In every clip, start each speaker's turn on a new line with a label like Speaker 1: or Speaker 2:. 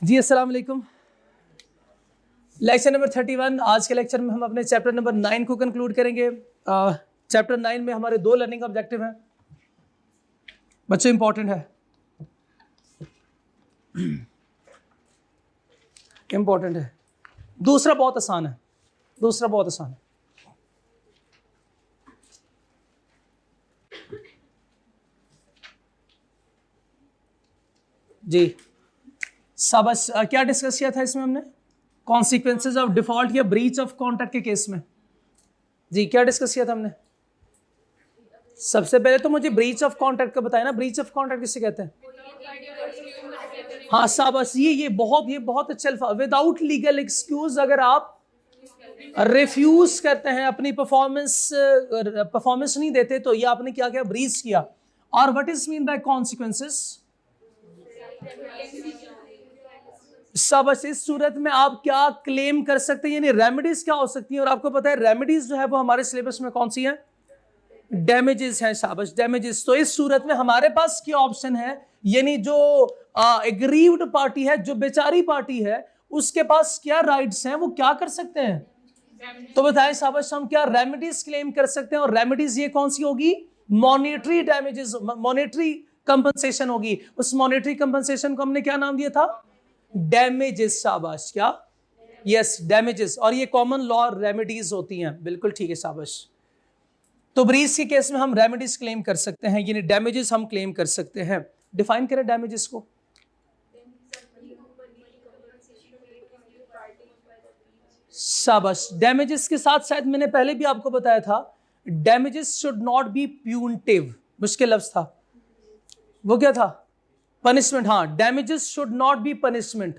Speaker 1: जी अस्सलाम वालेकुम। Lecture number 31। आज के लेक्चर में हम अपने चैप्टर नंबर 9 को कंक्लूड करेंगे। चैप्टर 9 में हमारे 2 लर्निंग ऑब्जेक्टिव हैं। बच्चों इंपॉर्टेंट है, इंपॉर्टेंट है। दूसरा बहुत आसान है, दूसरा बहुत आसान है। जी शाबाश। क्या डिस्कस किया था इसमें हमने? कॉन्सिक्वेंसेज ऑफ डिफॉल्ट या ब्रीच ऑफ कॉन्ट्रैक्ट के केस में। जी क्या डिस्कस किया था हमने? सबसे पहले तो मुझे ब्रीच ऑफ कॉन्ट्रैक्ट का बताया ना। ब्रीच ऑफ कॉन्ट्रैक्ट किसे कहते हैं? हाँ शाबाश, ये बहुत अच्छा अल्फा। विदाउट लीगल एक्सक्यूज अगर आप रिफ्यूज करते हैं, अपनी परफॉर्मेंस नहीं देते, तो ये आपने क्या किया? ब्रीच किया। और what is mean by consequences? शाबाश। इस सूरत में आप क्या क्लेम कर सकते हैं, यानी रेमेडीज क्या हो सकती हैं? और आपको पता है रेमेडीज जो है वो हमारे सिलेबस में कौन सी है? डैमेजेस है। शाबाश, डैमेजेस। तो इस सूरत में हमारे पास क्या ऑप्शन है, यानी जो एग्रीव्ड पार्टी है, जो बेचारी पार्टी है, उसके पास क्या राइट्स हैं, वो क्या कर सकते हैं? तो बताएं शाबाश, हम क्या रेमेडीज क्लेम कर सकते हैं? और रेमेडीज ये कौन सी होगी? मॉनेटरी डैमेजेस, मॉनेटरी कंपनसेशन होगी। उस मॉनेटरी कंपनसेशन को हमने क्या नाम दिया था? डैमेजेस। शाबाश, क्या? Yes, damages. और ये कॉमन लॉ रेमेडीज होती हैं। बिल्कुल ठीक है, शाबाश। तो ब्रीच के केस में हम रेमेडीज क्लेम कर सकते हैं, यानी डैमेजेस हम क्लेम कर सकते हैं। डिफाइन करें डैमेजेस को। शाबाश। डैमेजेस के साथ शायद मैंने पहले भी आपको बताया था, damages should not be punitive. मुश्किल लफ्ज था वो, क्या था? पनिशमेंट। हाँ, damages should not be punishment.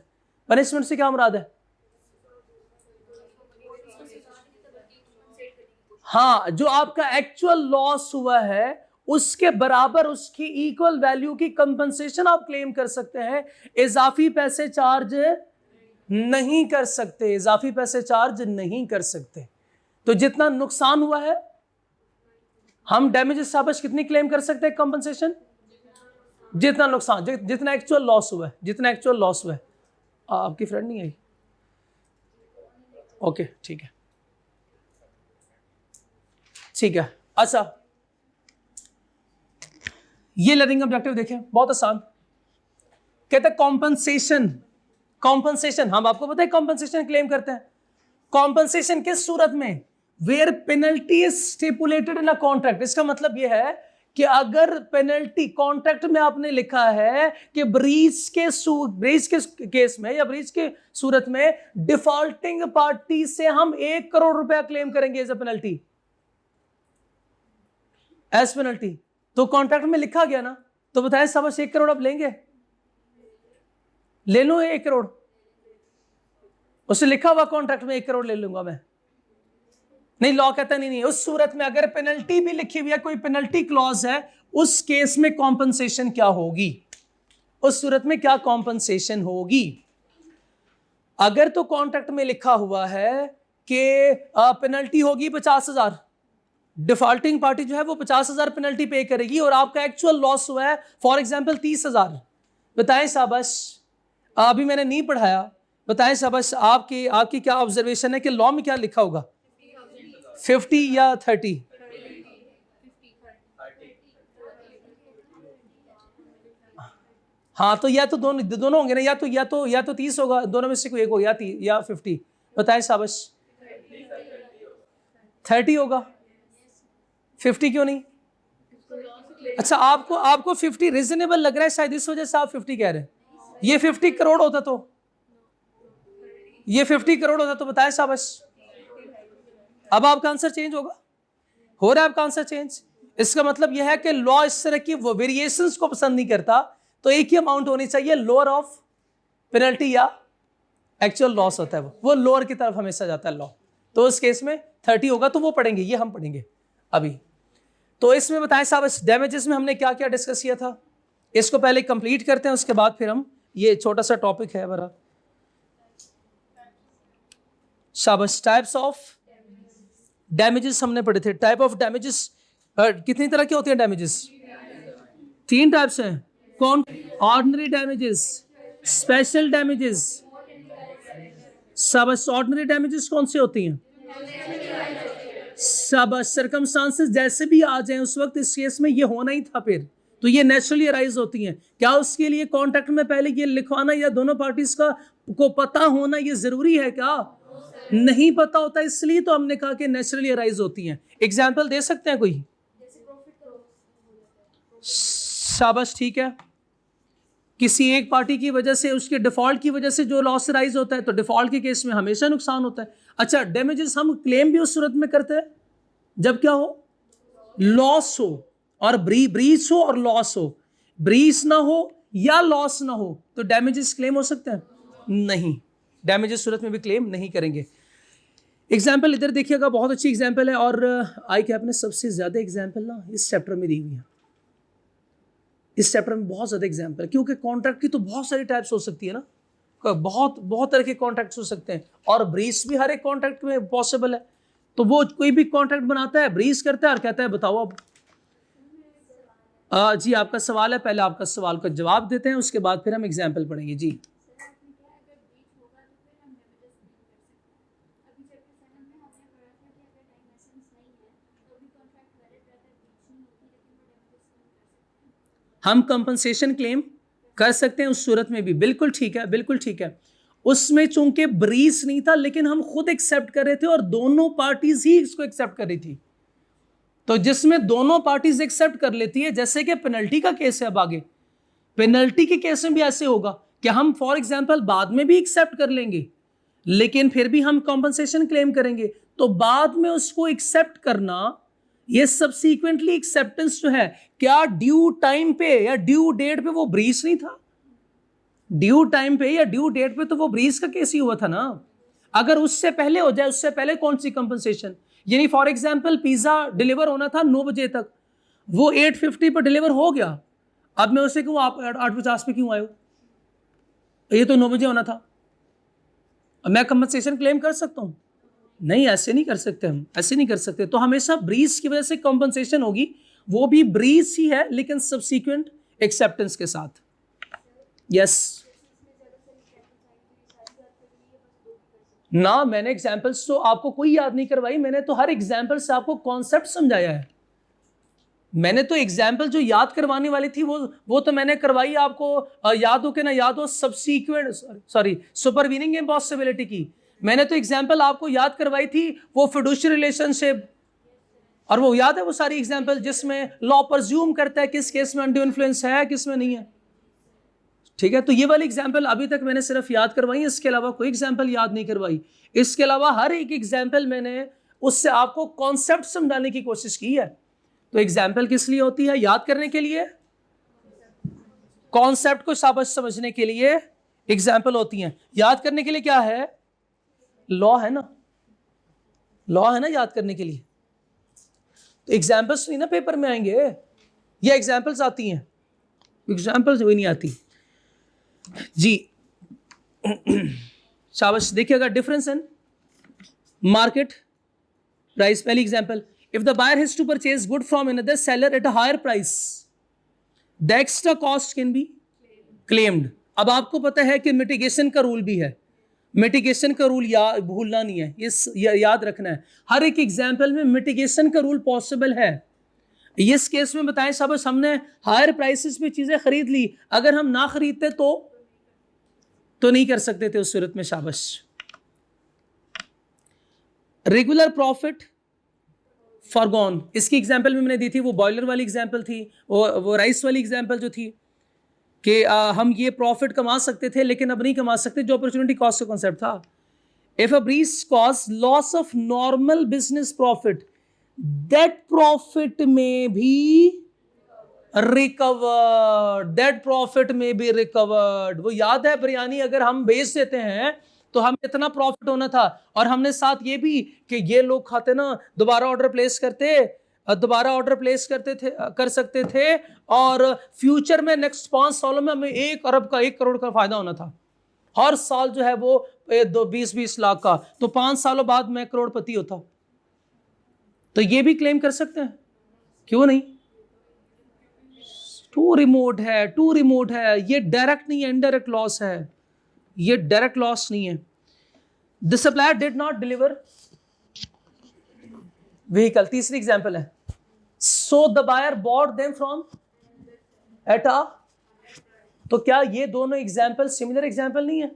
Speaker 1: Punishment से क्या मुराद है? हाँ, जो आपका एक्चुअल लॉस हुआ है उसके बराबर, उसकी इक्वल वैल्यू की कंपनसेशन आप क्लेम कर सकते हैं। इजाफी पैसे चार्ज नहीं कर सकते, इजाफी पैसे चार्ज नहीं कर सकते। तो जितना नुकसान हुआ है हम डैमेजेस शाबाश कितनी क्लेम कर सकते हैं कंपनसेशन? जितना नुकसान, जितना एक्चुअल लॉस हुआ है, जितना एक्चुअल लॉस हुआ है। आपकी फ्रेंड नहीं आई? ओके ठीक है, ठीक है। अच्छा, ये लर्निंग ऑब्जेक्टिव देखें, बहुत आसान। कहते हैं कॉम्पनसेशन। कॉम्पनसेशन हम आपको पता है कॉम्पनसेशन क्लेम करते हैं। कॉम्पनसेशन किस सूरत में? Where penalty is stipulated in a contract. इसका मतलब यह है कि अगर पेनल्टी कॉन्ट्रैक्ट में आपने लिखा है कि ब्रीच के केस में या ब्रीच के सूरत में डिफॉल्टिंग पार्टी से हम 1 करोड़ रुपया क्लेम करेंगे as a penalty, as penalty. तो कॉन्ट्रैक्ट में लिखा गया ना, तो बताएं शाबाश 1 करोड़ आप लेंगे? ले लो 1 करोड़। उसे लिखा हुआ कॉन्ट्रैक्ट में 1 करोड़ ले लूंगा मैं। नहीं, लॉ कहता नहीं। उस सूरत में अगर पेनल्टी भी लिखी हुई है, कोई पेनल्टी क्लॉज है, उस केस में कॉम्पनसेशन क्या होगी? उस सूरत में क्या कॉम्पनसेशन होगी? अगर तो कॉन्ट्रैक्ट में लिखा हुआ है कि पेनल्टी होगी 50,000, डिफॉल्टिंग पार्टी जो है वो 50,000 पेनल्टी पे करेगी, और आपका एक्चुअल लॉस हुआ है फॉर एग्जांपल 30,000। बताएं शाबाश, अभी मैंने नहीं पढ़ाया, बताएं शाबाश, आपकी क्या ऑब्जर्वेशन है कि लॉ में क्या लिखा होगा? 50 या 30? हाँ, तो या तो दोनों होंगे ना, या तो 30 होगा, दोनों में से कोई एक हो, या 50। बताएं शाबाश, 30 होगा। 50 क्यों नहीं? अच्छा, आपको 50 रीजनेबल लग रहा है शायद, इस वजह से आप 50 कह रहे हैं। ये 50 करोड़ होता तो, ये 50 करोड़ होता तो बताएं शाबाश। अब आपका आंसर चेंज होगा, हो रहा है आपका आंसर चेंज। इसका मतलब यह है कि लॉ इस तरह की वो वेरिएशंस को पसंद नहीं करता, तो एक ही अमाउंट होनी चाहिए, लोअर ऑफ पेनल्टी या एक्चुअल लॉस होता है वो लोअर की तरफ हमेशा जाता है लॉ। तो उस केस में 30 होगा, तो वो पढ़ेंगे, ये हम पढ़ेंगे अभी। तो इसमें बताएं साहब, डैमेजेस में हमने क्या क्या डिस्कस किया था, इसको पहले कंप्लीट करते हैं, उसके बाद फिर हम, ये छोटा सा टॉपिक है हमारा। शाबाश, टाइप्स ऑफ डैमेजेस हमने पढ़े थे। टाइप ऑफ डैमेजेस कितनी तरह के होते हैं? डैमेजेस 3 टाइप्स हैं। कौन? ऑर्डिनरी डैमेजेस, स्पेशल डैमेजेस, सब ऑर्डिनरी डैमेजेस कौन सी होती हैं? सब सर्कमस्टांसेस जैसे भी आ जाए उस वक्त, इस केस में ये होना ही था फिर, तो ये नेचुरली अराइज होती हैं। क्या उसके लिए कॉन्ट्रैक्ट में पहले ये लिखवाना या दोनों पार्टीज का को पता होना ये जरूरी है क्या? नहीं पता होता, इसलिए तो हमने कहा कि नेचुरली अराइज होती हैं। एग्जाम्पल दे सकते हैं कोई? शाबाश, ठीक है। किसी एक पार्टी की वजह से, उसके डिफॉल्ट की वजह से जो लॉस राइज होता है, तो डिफॉल्ट के केस में हमेशा नुकसान होता है। अच्छा, डैमेजेस हम क्लेम भी उस सूरत में करते हैं जब क्या हो? लॉस हो, और ब्रीच हो और लॉस हो। ब्रीच ना हो या लॉस ना हो तो डैमेजेस क्लेम हो सकते हैं? नहीं, डैमेजेस सूरत में भी क्लेम नहीं करेंगे। एग्जाम्पल इधर देखिएगा, बहुत अच्छी एग्जाम्पल है, और आई कैप ने सबसे ज्यादा एग्जाम्पल ना इस चैप्टर में दी हुई है। इस चैप्टर में बहुत ज्यादा एग्जाम्पल है, क्योंकि कॉन्ट्रैक्ट की तो बहुत सारी टाइप्स हो सकती है ना, बहुत बहुत तरह के कॉन्ट्रैक्ट्स हो सकते हैं, और ब्रीच भी हर एक कॉन्ट्रैक्ट में पॉसिबल है। तो वो कोई भी कॉन्ट्रैक्ट बनाता है, ब्रीच करता है और कहता है बताओ अब। जी, आपका सवाल है, पहले आपका सवाल का जवाब देते हैं, उसके बाद फिर हम एग्जाम्पल पढ़ेंगे। जी, हम कंपनसेशन क्लेम कर सकते हैं उस सूरत में भी, बिल्कुल ठीक है, बिल्कुल ठीक है। उसमें चूंकि ब्रीच नहीं था, लेकिन हम खुद एक्सेप्ट कर रहे थे और दोनों पार्टीज ही इसको एक्सेप्ट कर रही थी, तो जिसमें दोनों पार्टीज एक्सेप्ट कर लेती है, जैसे कि पेनल्टी का केस है। अब आगे पेनल्टी के केस में भी ऐसे होगा कि हम फॉर एग्जांपल बाद में भी एक्सेप्ट कर लेंगे, लेकिन फिर भी हम कॉम्पनसेशन क्लेम करेंगे। तो बाद में उसको एक्सेप्ट करना, ये सबसीक्वेंटली एक्सेप्टेंस जो है, क्या ड्यू टाइम पे या ड्यू डेट पे वो ब्रीच नहीं था? ड्यू टाइम पे या ड्यू डेट पे तो वो ब्रीच का केस ही हुआ था ना। अगर उससे पहले हो जाए, उससे पहले कौन सी कंपनसेशन? यानी फॉर एग्जांपल पिज्जा डिलीवर होना था 9 बजे तक, वो 8:50 पर डिलीवर हो गया। अब मैं उसे कहूँ आप 8:50 पे क्यों आए हो? ये तो 9 बजे होना था। मैं कंपनसेशन क्लेम कर सकता हूं? नहीं, ऐसे नहीं कर सकते, हम ऐसे नहीं कर सकते। तो हमेशा ब्रीच की वजह से कंपनसेशन होगी, वो भी ब्रीच ही है लेकिन सब्सीक्वेंट एक्सेप्टेंस के साथ। यस ना, मैंने एग्जांपल्स तो आपको कोई याद नहीं करवाई, मैंने तो हर एग्जांपल से आपको कॉन्सेप्ट समझाया है। मैंने तो एग्जाम्पल जो याद करवाने वाली थी वो तो मैंने करवाई आपको, याद हो के ना याद हो, सब्सीक्वेंट सुपरवीनिंग इम्पॉसिबिलिटी की। मैंने तो एग्जाम्पल आपको याद करवाई थी, वो फिडुशियरी रिलेशनशिप, और वो याद है वो सारी एग्जाम्पल जिसमें लॉ परज्यूम करता है किस केस में अनड्यू इन्फ्लुएंस है, किस में नहीं है। ठीक है, तो ये वाली एग्जाम्पल अभी तक मैंने सिर्फ याद करवाई, इसके अलावा कोई एग्जाम्पल याद नहीं करवाई। इसके अलावा हर एक एग्जाम्पल मैंने उससे आपको कॉन्सेप्ट समझाने की कोशिश की है। तो एग्जाम्पल किस लिए होती है? याद करने के लिए, कॉन्सेप्ट को समझने के लिए एग्जाम्पल होती हैं। याद करने के लिए क्या है? लॉ है ना, लॉ है ना याद करने के लिए। तो एग्जाम्पल्स नहीं ना पेपर में आएंगे, ये एग्जाम्पल्स आती हैं, एग्जाम्पल्स वही नहीं आती। जी शाबाश। देखिएगा डिफरेंस इन मार्केट प्राइस। पहली example, if the buyer has to purchase good from another seller at a higher price, the extra cost can be claimed. अब आपको पता है कि मिटिगेशन का रूल भी है, मिटिगेशन का रूल भूलना नहीं है, याद रखना है। हर एक एग्जाम्पल में मिटिगेशन का रूल पॉसिबल है। इस केस में बताएं सब, हमने हायर प्राइसेस पे चीजें खरीद ली, अगर हम ना खरीदते तो नहीं कर सकते थे उस सूरत में। शाबाश। रेगुलर प्रॉफिट फॉरगॉन, इसकी एग्जाम्पल भी मैंने दी थी, वो बॉयलर वाली एग्जाम्पल थी, वो राइस वाली एग्जाम्पल जो थी कि हम ये प्रॉफिट कमा सकते थे लेकिन अब नहीं कमा सकते, जो अपॉर्चुनिटी कॉस्ट का कॉन्सेप्ट था। If a breach cause loss of normal business profit, that profit में भी रिकवर्ड, दैट प्रॉफिट में भी रिकवर्ड। वो याद है बिरयानी अगर हम बेच देते हैं तो हमें इतना प्रॉफिट होना था, और हमने साथ ये भी कि ये लोग खाते ना, दोबारा ऑर्डर प्लेस करते थे, कर सकते थे, और फ्यूचर में नेक्स्ट 5 सालों में हमें 1 अरब का 1 करोड़ का फायदा होना था। हर साल जो है वो 20-20 लाख का, तो 5 सालों बाद मैं करोड़पति होता। तो ये भी क्लेम कर सकते हैं, क्यों नहीं? टू रिमोट है, टू रिमोट है, ये डायरेक्ट नहीं है, इनडायरेक्ट लॉस है, ये डायरेक्ट लॉस नहीं है। The supplier did not deliver vehicle, तीसरी एग्जांपल है। So the buyer bought them from at a, तो क्या ये दोनों एग्जांपल सिमिलर एग्जांपल नहीं है?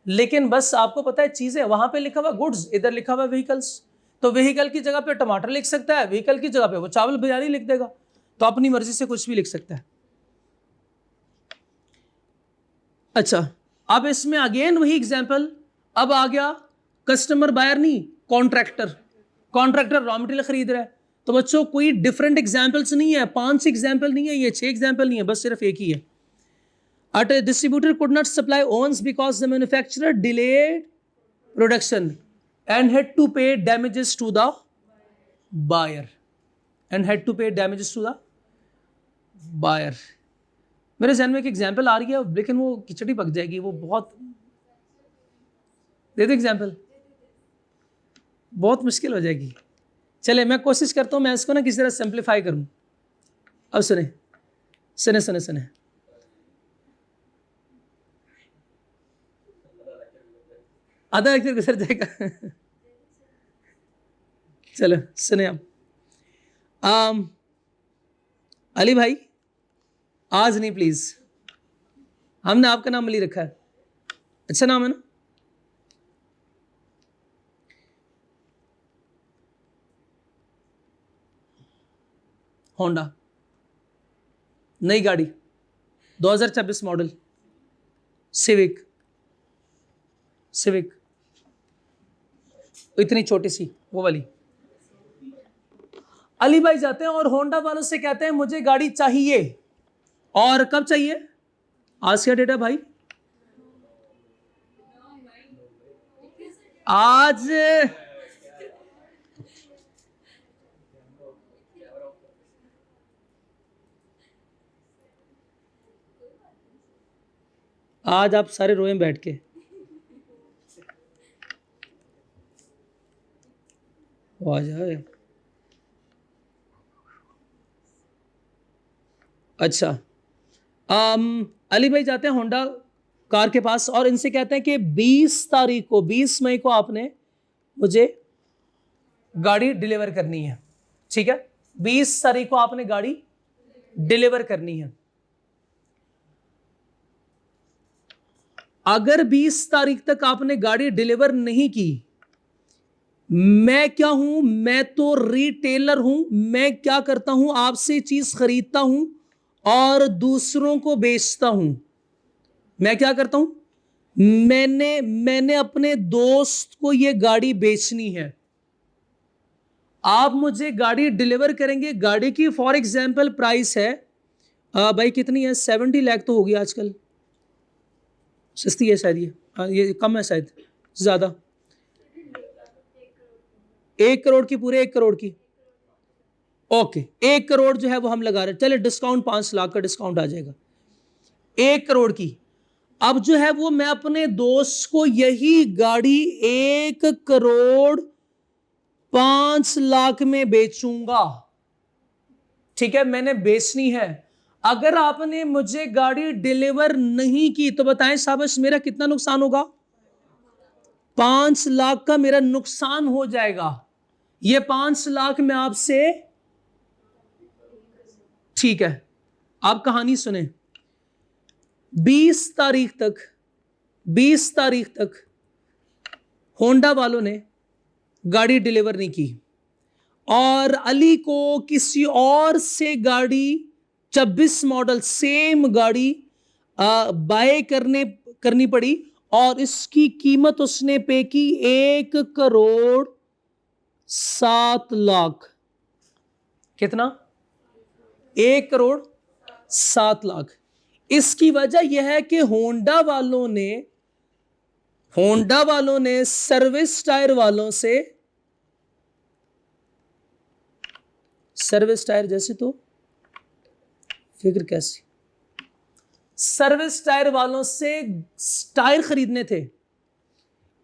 Speaker 1: लेकिन बस आपको पता है चीजें, वहां पे लिखा हुआ गुड्स, इधर लिखा हुआ व्हीकल्स, तो व्हीकल की जगह पे टमाटर लिख सकता है, व्हीकल की जगह पे वो चावल बिरयानी लिख देगा, तो अपनी मर्जी से कुछ भी लिख सकता है। अच्छा, अब इसमें अगेन वही एग्जांपल, अब आ गया कस्टमर बायर नहीं, कॉन्ट्रैक्टर। कॉन्ट्रैक्टर रॉ मटेरियल खरीद रहा है, तो बच्चों कोई डिफरेंट एग्जांपल्स नहीं है, 5 एग्जांपल नहीं है, ये 6 एग्जांपल नहीं है, बस सिर्फ एक ही है। A distributor could not supply ovens because the manufacturer delayed production and had to pay damages to the buyer. मेरे ज़हन में एक एग्जाम्पल आ रही है, लेकिन वो खिचड़ी पक जाएगी, वो बहुत, दे दो एग्जाम्पल, बहुत मुश्किल हो जाएगी। चले मैं कोशिश करता हूँ मैं इसको ना किसी तरह सिंप्लीफाई करूँ। अब सुने सुने सुने सुने, आधा लेक्चर गुजर जाएगा। चलो सुने आप, अली भाई आज नहीं प्लीज, हमने आपका नाम अली रखा है, अच्छा नाम है ना? होंडा नई गाड़ी 2026 मॉडल, सिविक इतनी छोटी सी वो वाली। अली भाई जाते हैं और होंडा वालों से कहते हैं मुझे गाड़ी चाहिए, और कब चाहिए? आज क्या डेट है भाई? आज आप सारे रोए बैठ के। आ जाए। अच्छा, अली भाई जाते हैं होंडा कार के पास और इनसे कहते हैं कि 20 मई को आपने मुझे गाड़ी डिलीवर करनी है, ठीक है? 20 तारीख को आपने गाड़ी डिलीवर करनी है। अगर 20 तारीख तक आपने गाड़ी डिलीवर नहीं की, मैं क्या हूं? मैं तो रिटेलर हूं। मैं क्या करता हूं? आपसे चीज खरीदता हूं और दूसरों को बेचता हूं। मैं क्या करता हूं? मैंने अपने दोस्त को यह गाड़ी बेचनी है। आप मुझे गाड़ी डिलीवर करेंगे, गाड़ी की फॉर एग्जांपल प्राइस है भाई कितनी है? 70 लाख तो होगी आजकल, सस्ती है शायद ये कम है शायद, ज्यादा 1 करोड़ की, पूरे 1 करोड़ की। ओके, 1 करोड़ जो है वो हम लगा रहे हैं, चले डिस्काउंट 5 लाख का डिस्काउंट आ जाएगा, 1 करोड़ की। अब जो है वो मैं अपने दोस्त को यही गाड़ी 1 करोड़ 5 लाख में बेचूंगा, ठीक है? मैंने बेचनी है। अगर आपने मुझे गाड़ी डिलीवर नहीं की तो बताएं शाबाश, मेरा कितना नुकसान होगा? 5 लाख का मेरा नुकसान हो जाएगा। ये 5 लाख मैं आपसे, ठीक है? आप कहानी सुने। 20 तारीख तक होंडा वालों ने गाड़ी डिलीवर नहीं की और अली को किसी और से गाड़ी 26 मॉडल सेम गाड़ी बाय करनी पड़ी और इसकी कीमत उसने पे की 1 करोड़ 7 लाख। कितना? 1 करोड़ 7 लाख। इसकी वजह यह है कि होंडा वालों ने सर्विस टायर वालों से, सर्विस टायर जैसे तो फिक्र कैसी, सर्विस टायर वालों से टायर खरीदने थे,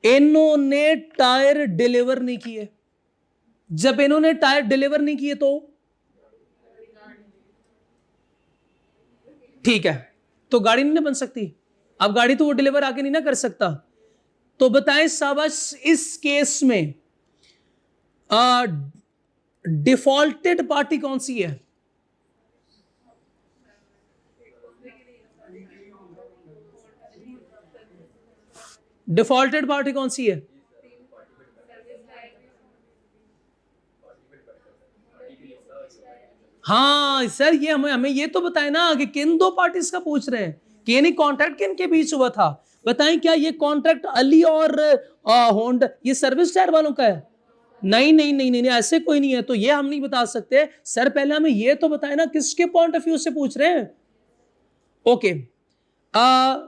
Speaker 1: इन्होंने टायर डिलीवर नहीं किए। जब इन्होंने टायर डिलीवर नहीं किए तो ठीक है, तो गाड़ी नहीं ना बन सकती। अब गाड़ी तो वो डिलीवर आके नहीं ना कर सकता। तो बताएं शाबाश, इस केस में डिफॉल्टेड पार्टी कौन सी है? डिफॉल्टेड पार्टी कौन सी है? हाँ सर, ये हमें ये तो बताए ना कि किन दो पार्टीज का पूछ रहे हैं, कि नहीं कॉन्ट्रैक्ट किन के बीच हुआ था। बताएं क्या ये कॉन्ट्रैक्ट अली और होंडा, ये सर्विस टायर वालों का है? नहीं नहीं नहीं नहीं, ऐसे कोई नहीं है, तो ये हम नहीं बता सकते सर। पहले हमें ये तो बताए ना किसके पॉइंट ऑफ व्यू से पूछ रहे हैं। ओके,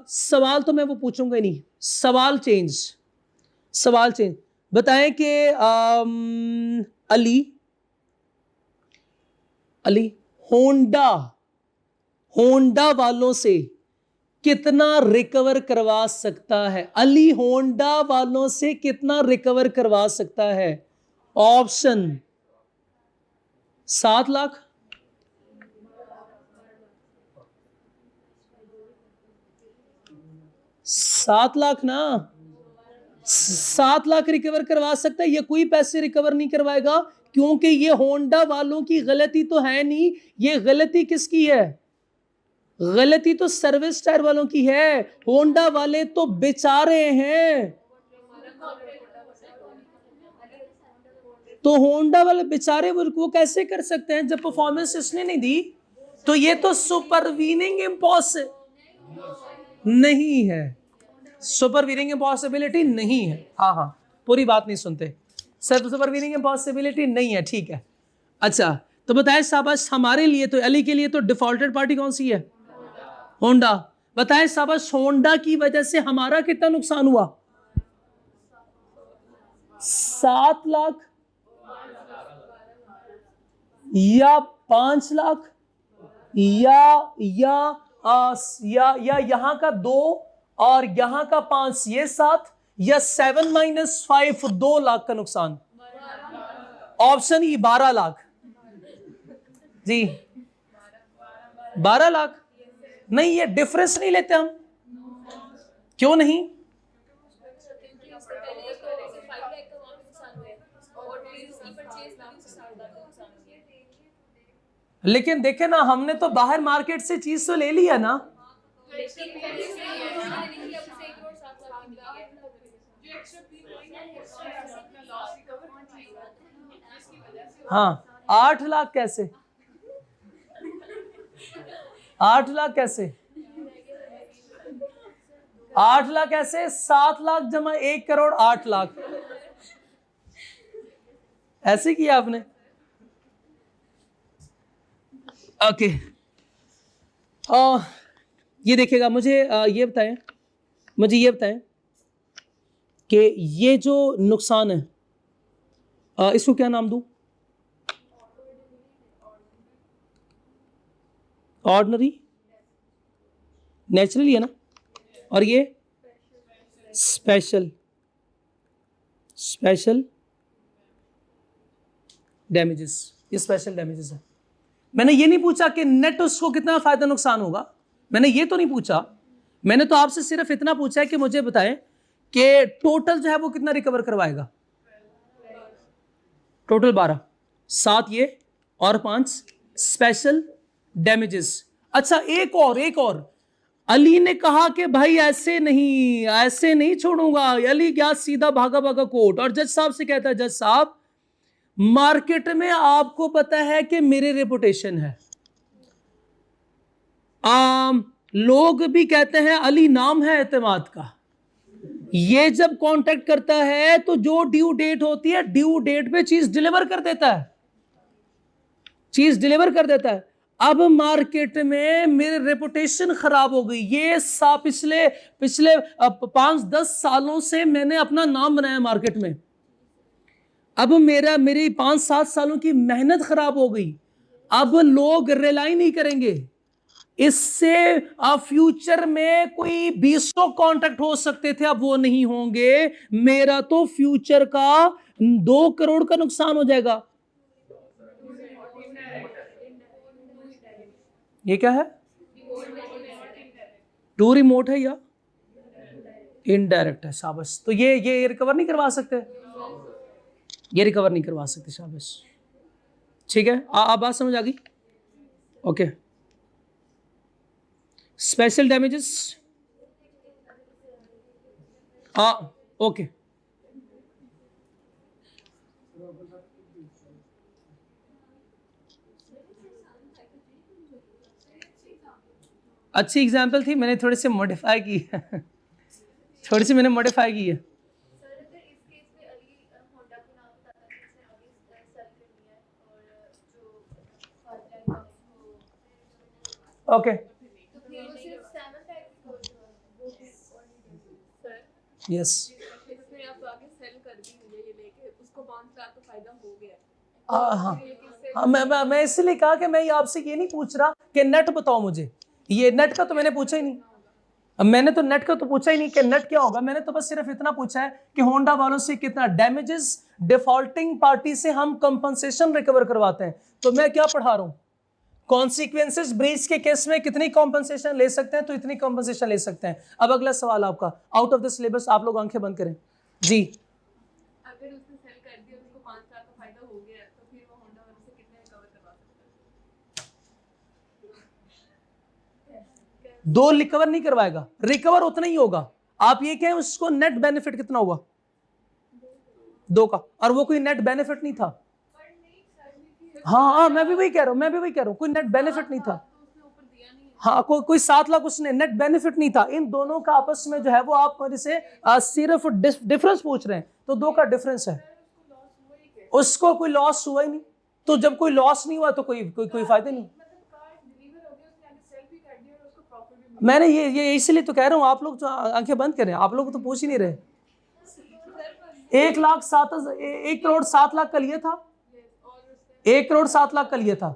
Speaker 1: सवाल तो मैं वो पूछूंगा ही नहीं, सवाल चेंज। बताएं कि अली होंडा वालों से कितना रिकवर करवा सकता है? अली होंडा वालों से कितना रिकवर करवा सकता है? ऑप्शन 7 लाख, 7 लाख ना, 7 लाख रिकवर करवा सकता है। ये कोई पैसे रिकवर नहीं करवाएगा, क्योंकि ये होंडा वालों की गलती तो है नहीं। ये गलती किसकी है? गलती तो सर्विस टायर वालों की है। होंडा वाले तो बेचारे हैं, तो होंडा वाले बेचारे वो कैसे कर सकते हैं जब परफॉर्मेंस इसने नहीं दी? तो ये तो सुपरवीनिंग इम्पॉसिबल नहीं है, सुपरवीनिंग इम्पॉसिबिलिटी नहीं है। हाँ, पूरी बात नहीं सुनते सर, तो सुपरवीनिंग इम्पॉसिबिलिटी नहीं है, ठीक है। अच्छा, तो बताए शाबाश, हमारे लिए तो अली के लिए तो डिफॉल्टेड पार्टी कौन सी है? होंडा। बताए शाबाश, होंडा की वजह से हमारा कितना नुकसान हुआ? 7 लाख या 5 लाख या यहां का 2 और यहां का 5, ये 7, या 7 - 5 2 लाख का नुकसान। ऑप्शन ई 12 लाख जी, 12 लाख। नहीं, ये डिफरेंस नहीं लेते हम, क्यों नहीं? लेकिन देखे ना, हमने तो बाहर मार्केट से चीज तो ले लिया ना। हाँ, 8 लाख कैसे? 8 लाख कैसे? 8 लाख कैसे? 7 लाख जमा 1 करोड़ 8 लाख, ऐसे किया आपने। ओके, ये देखिएगा, मुझे ये बताएं कि ये जो नुकसान है, इसको क्या नाम दूं? ऑर्डिनरी, नेचुरली है ना, और ये स्पेशल डैमेजेस, ये स्पेशल डैमेजेस है। मैंने ये नहीं पूछा कि नेट उसको कितना फायदा नुकसान होगा, मैंने ये तो नहीं पूछा। मैंने तो आपसे सिर्फ इतना पूछा है कि मुझे बताएं कि टोटल जो है वो कितना रिकवर करवाएगा। टोटल 12, 7 ये और 5 स्पेशल डैमेजेस। अच्छा, एक और अली ने कहा कि भाई ऐसे नहीं छोड़ूंगा। अली गया सीधा भागा कोर्ट, और जज साहब से कहता है, जज साहब मार्केट में आपको पता है कि मेरी रेपुटेशन है, लोग भी कहते हैं अली नाम है एतमाद का। ये जब कांटेक्ट करता है तो जो ड्यू डेट होती है, ड्यू डेट पे चीज डिलीवर कर देता है। अब मार्केट में मेरी रेपुटेशन खराब हो गई। ये पिछले 5-10 सालों से मैंने अपना नाम बनाया मार्केट में। अब मेरी 5-7 सालों की मेहनत खराब हो गई। अब लोग रिलाई नहीं करेंगे। इससे फ्यूचर में कोई 20 कॉन्ट्रैक्ट हो सकते थे, अब वो नहीं होंगे। मेरा तो फ्यूचर का 2 करोड़ का नुकसान हो जाएगा। ये क्या है? टू रिमोट है या इनडायरेक्ट है, शाबाश। तो ये रिकवर नहीं करवा सकते, ये रिकवर नहीं करवा सकते, शाबाश। ठीक है, आप बात समझ आ गई? ओके। स्पेशल डैमेजेस, हाँ ओके। अच्छी एग्जाम्पल थी, मैंने थोड़ी सी मॉडिफाई की है थोड़ी सी मैंने मॉडिफाई की है। ओके यस, हाँ मैं इसलिए कहा कि मैं आपसे ये नहीं पूछ रहा कि नेट बताओ मुझे, ये नेट का तो मैंने पूछा ही नहीं। अब मैंने तो नेट का तो पूछा ही नहीं कि नेट क्या होगा, मैंने तो बस सिर्फ इतना पूछा है कि होंडा वालों से कितना डैमेजेस डिफॉल्टिंग पार्टी से हम कंपनसेशन रिकवर करवाते हैं। तो मैं क्या पढ़ा रहा हूं, कॉन्सिक्वेंसेस ब्रीच के केस में कितनी कॉम्पनसेशन ले सकते हैं, तो इतनी कॉम्पनसेशन ले सकते हैं। अब अगला सवाल आपका आउट ऑफ द सिलेबस, आप लोग आंखें बंद करें जी।
Speaker 2: अगर उसने सेल कर दिया, उसको 5 लाख का फायदा हो गया, तो फिर वो होंडा वाले से कितने रिकवर करवा सकता है?
Speaker 1: 2 रिकवर नहीं करवाएगा, रिकवर उतना ही होगा। आप ये कहें उसको नेट बेनिफिट कितना हुआ, 2 का, और वो कोई नेट बेनिफिट नहीं था। हाँ मैं भी वही कह रहा हूँ, कोई नेट बेनिफिट नहीं था। हाँ कोई 7 लाख उसने नेट बेनिफिट नहीं था। इन दोनों का आपस में जो है वो आप मेरे से सिर्फ डिफरेंस पूछ रहे हैं, तो 2 का डिफरेंस है, उसको कोई लॉस हुआ ही नहीं। तो जब कोई लॉस नहीं हुआ तो कोई फायदा नहीं। मैंने ये इसलिए तो कह रहा हूँ, आप लोग जो आंखें बंद करें, आप लोग तो पूछ ही नहीं रहे। 1 करोड़ 7 लाख का लिया था, 1 करोड़ 7 लाख का लिया था,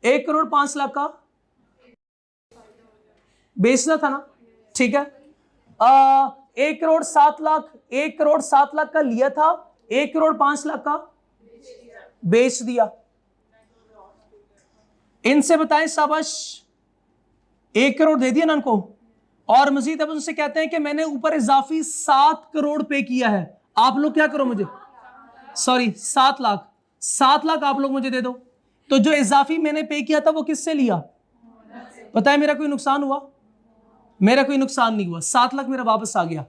Speaker 1: 1 करोड़ 5 लाख का बेचना था ना, ठीक है। 1 करोड़ 7 लाख, 1 करोड़ 7 लाख का लिया था, 1 करोड़ 5 लाख का बेच दिया। इनसे बताएं शाबाश, 1 करोड़ दे दिया ना इनको, और मजीद अब उनसे कहते हैं कि मैंने ऊपर इजाफी 7 करोड़ पे किया है, आप लोग क्या करो मुझे, सॉरी 7 लाख, 7 लाख आप लोग मुझे दे दो। तो जो इजाफी मैंने पे किया था वो किससे लिया, पता है मेरा कोई नुकसान हुआ, मेरा कोई नुकसान नहीं हुआ, 7 लाख मेरा वापस आ गया।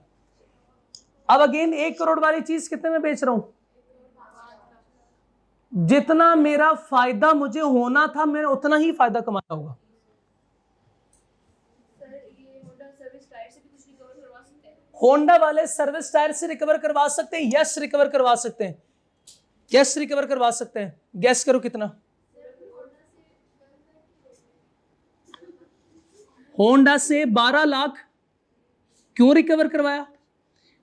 Speaker 1: अब अगेन 1 करोड़ वाली चीज कितने में बेच रहा हूं, जितना मेरा फायदा मुझे होना था मैंने उतना ही फायदा कमाया होगा। होंडा वाले सर्विस टायर से रिकवर करवा सकते हैं, यस रिकवर करवा सकते हैं, यस रिकवर करवा सकते हैं। गैस करो कितना, होंडा से 12 लाख क्यों रिकवर करवाया,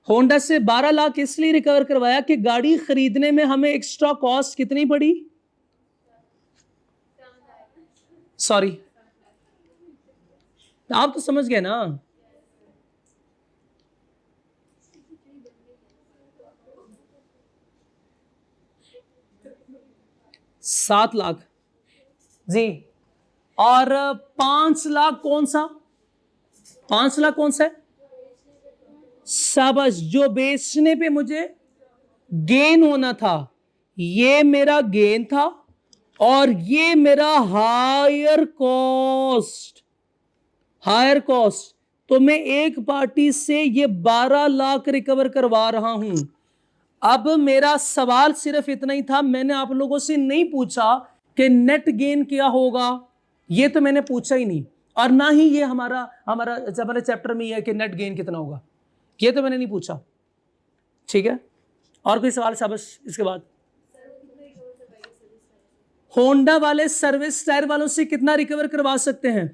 Speaker 1: होंडा से 12 लाख इसलिए रिकवर करवाया कि गाड़ी खरीदने में हमें एक्स्ट्रा कॉस्ट कितनी पड़ी, सॉरी आप तो समझ गए ना, 7 लाख जी, और 5 लाख कौन सा, 5 लाख कौन सा है, शाबाश, जो बेचने पे मुझे गेन होना था, ये मेरा गेन था, और ये मेरा हायर कॉस्ट, हायर कॉस्ट। तो मैं एक पार्टी से ये 12 लाख रिकवर करवा रहा हूं। अब मेरा सवाल सिर्फ इतना ही था, मैंने आप लोगों से नहीं पूछा कि नेट गेन क्या होगा, ये तो मैंने पूछा ही नहीं, और ना ही ये हमारे चैप्टर में ये है कि नेट गेन कितना होगा, ये तो मैंने नहीं पूछा, ठीक है। और कोई सवाल शाबाश इसके बाद, होंडा वाले सर्विस टायर वालों से कितना रिकवर करवा सकते हैं,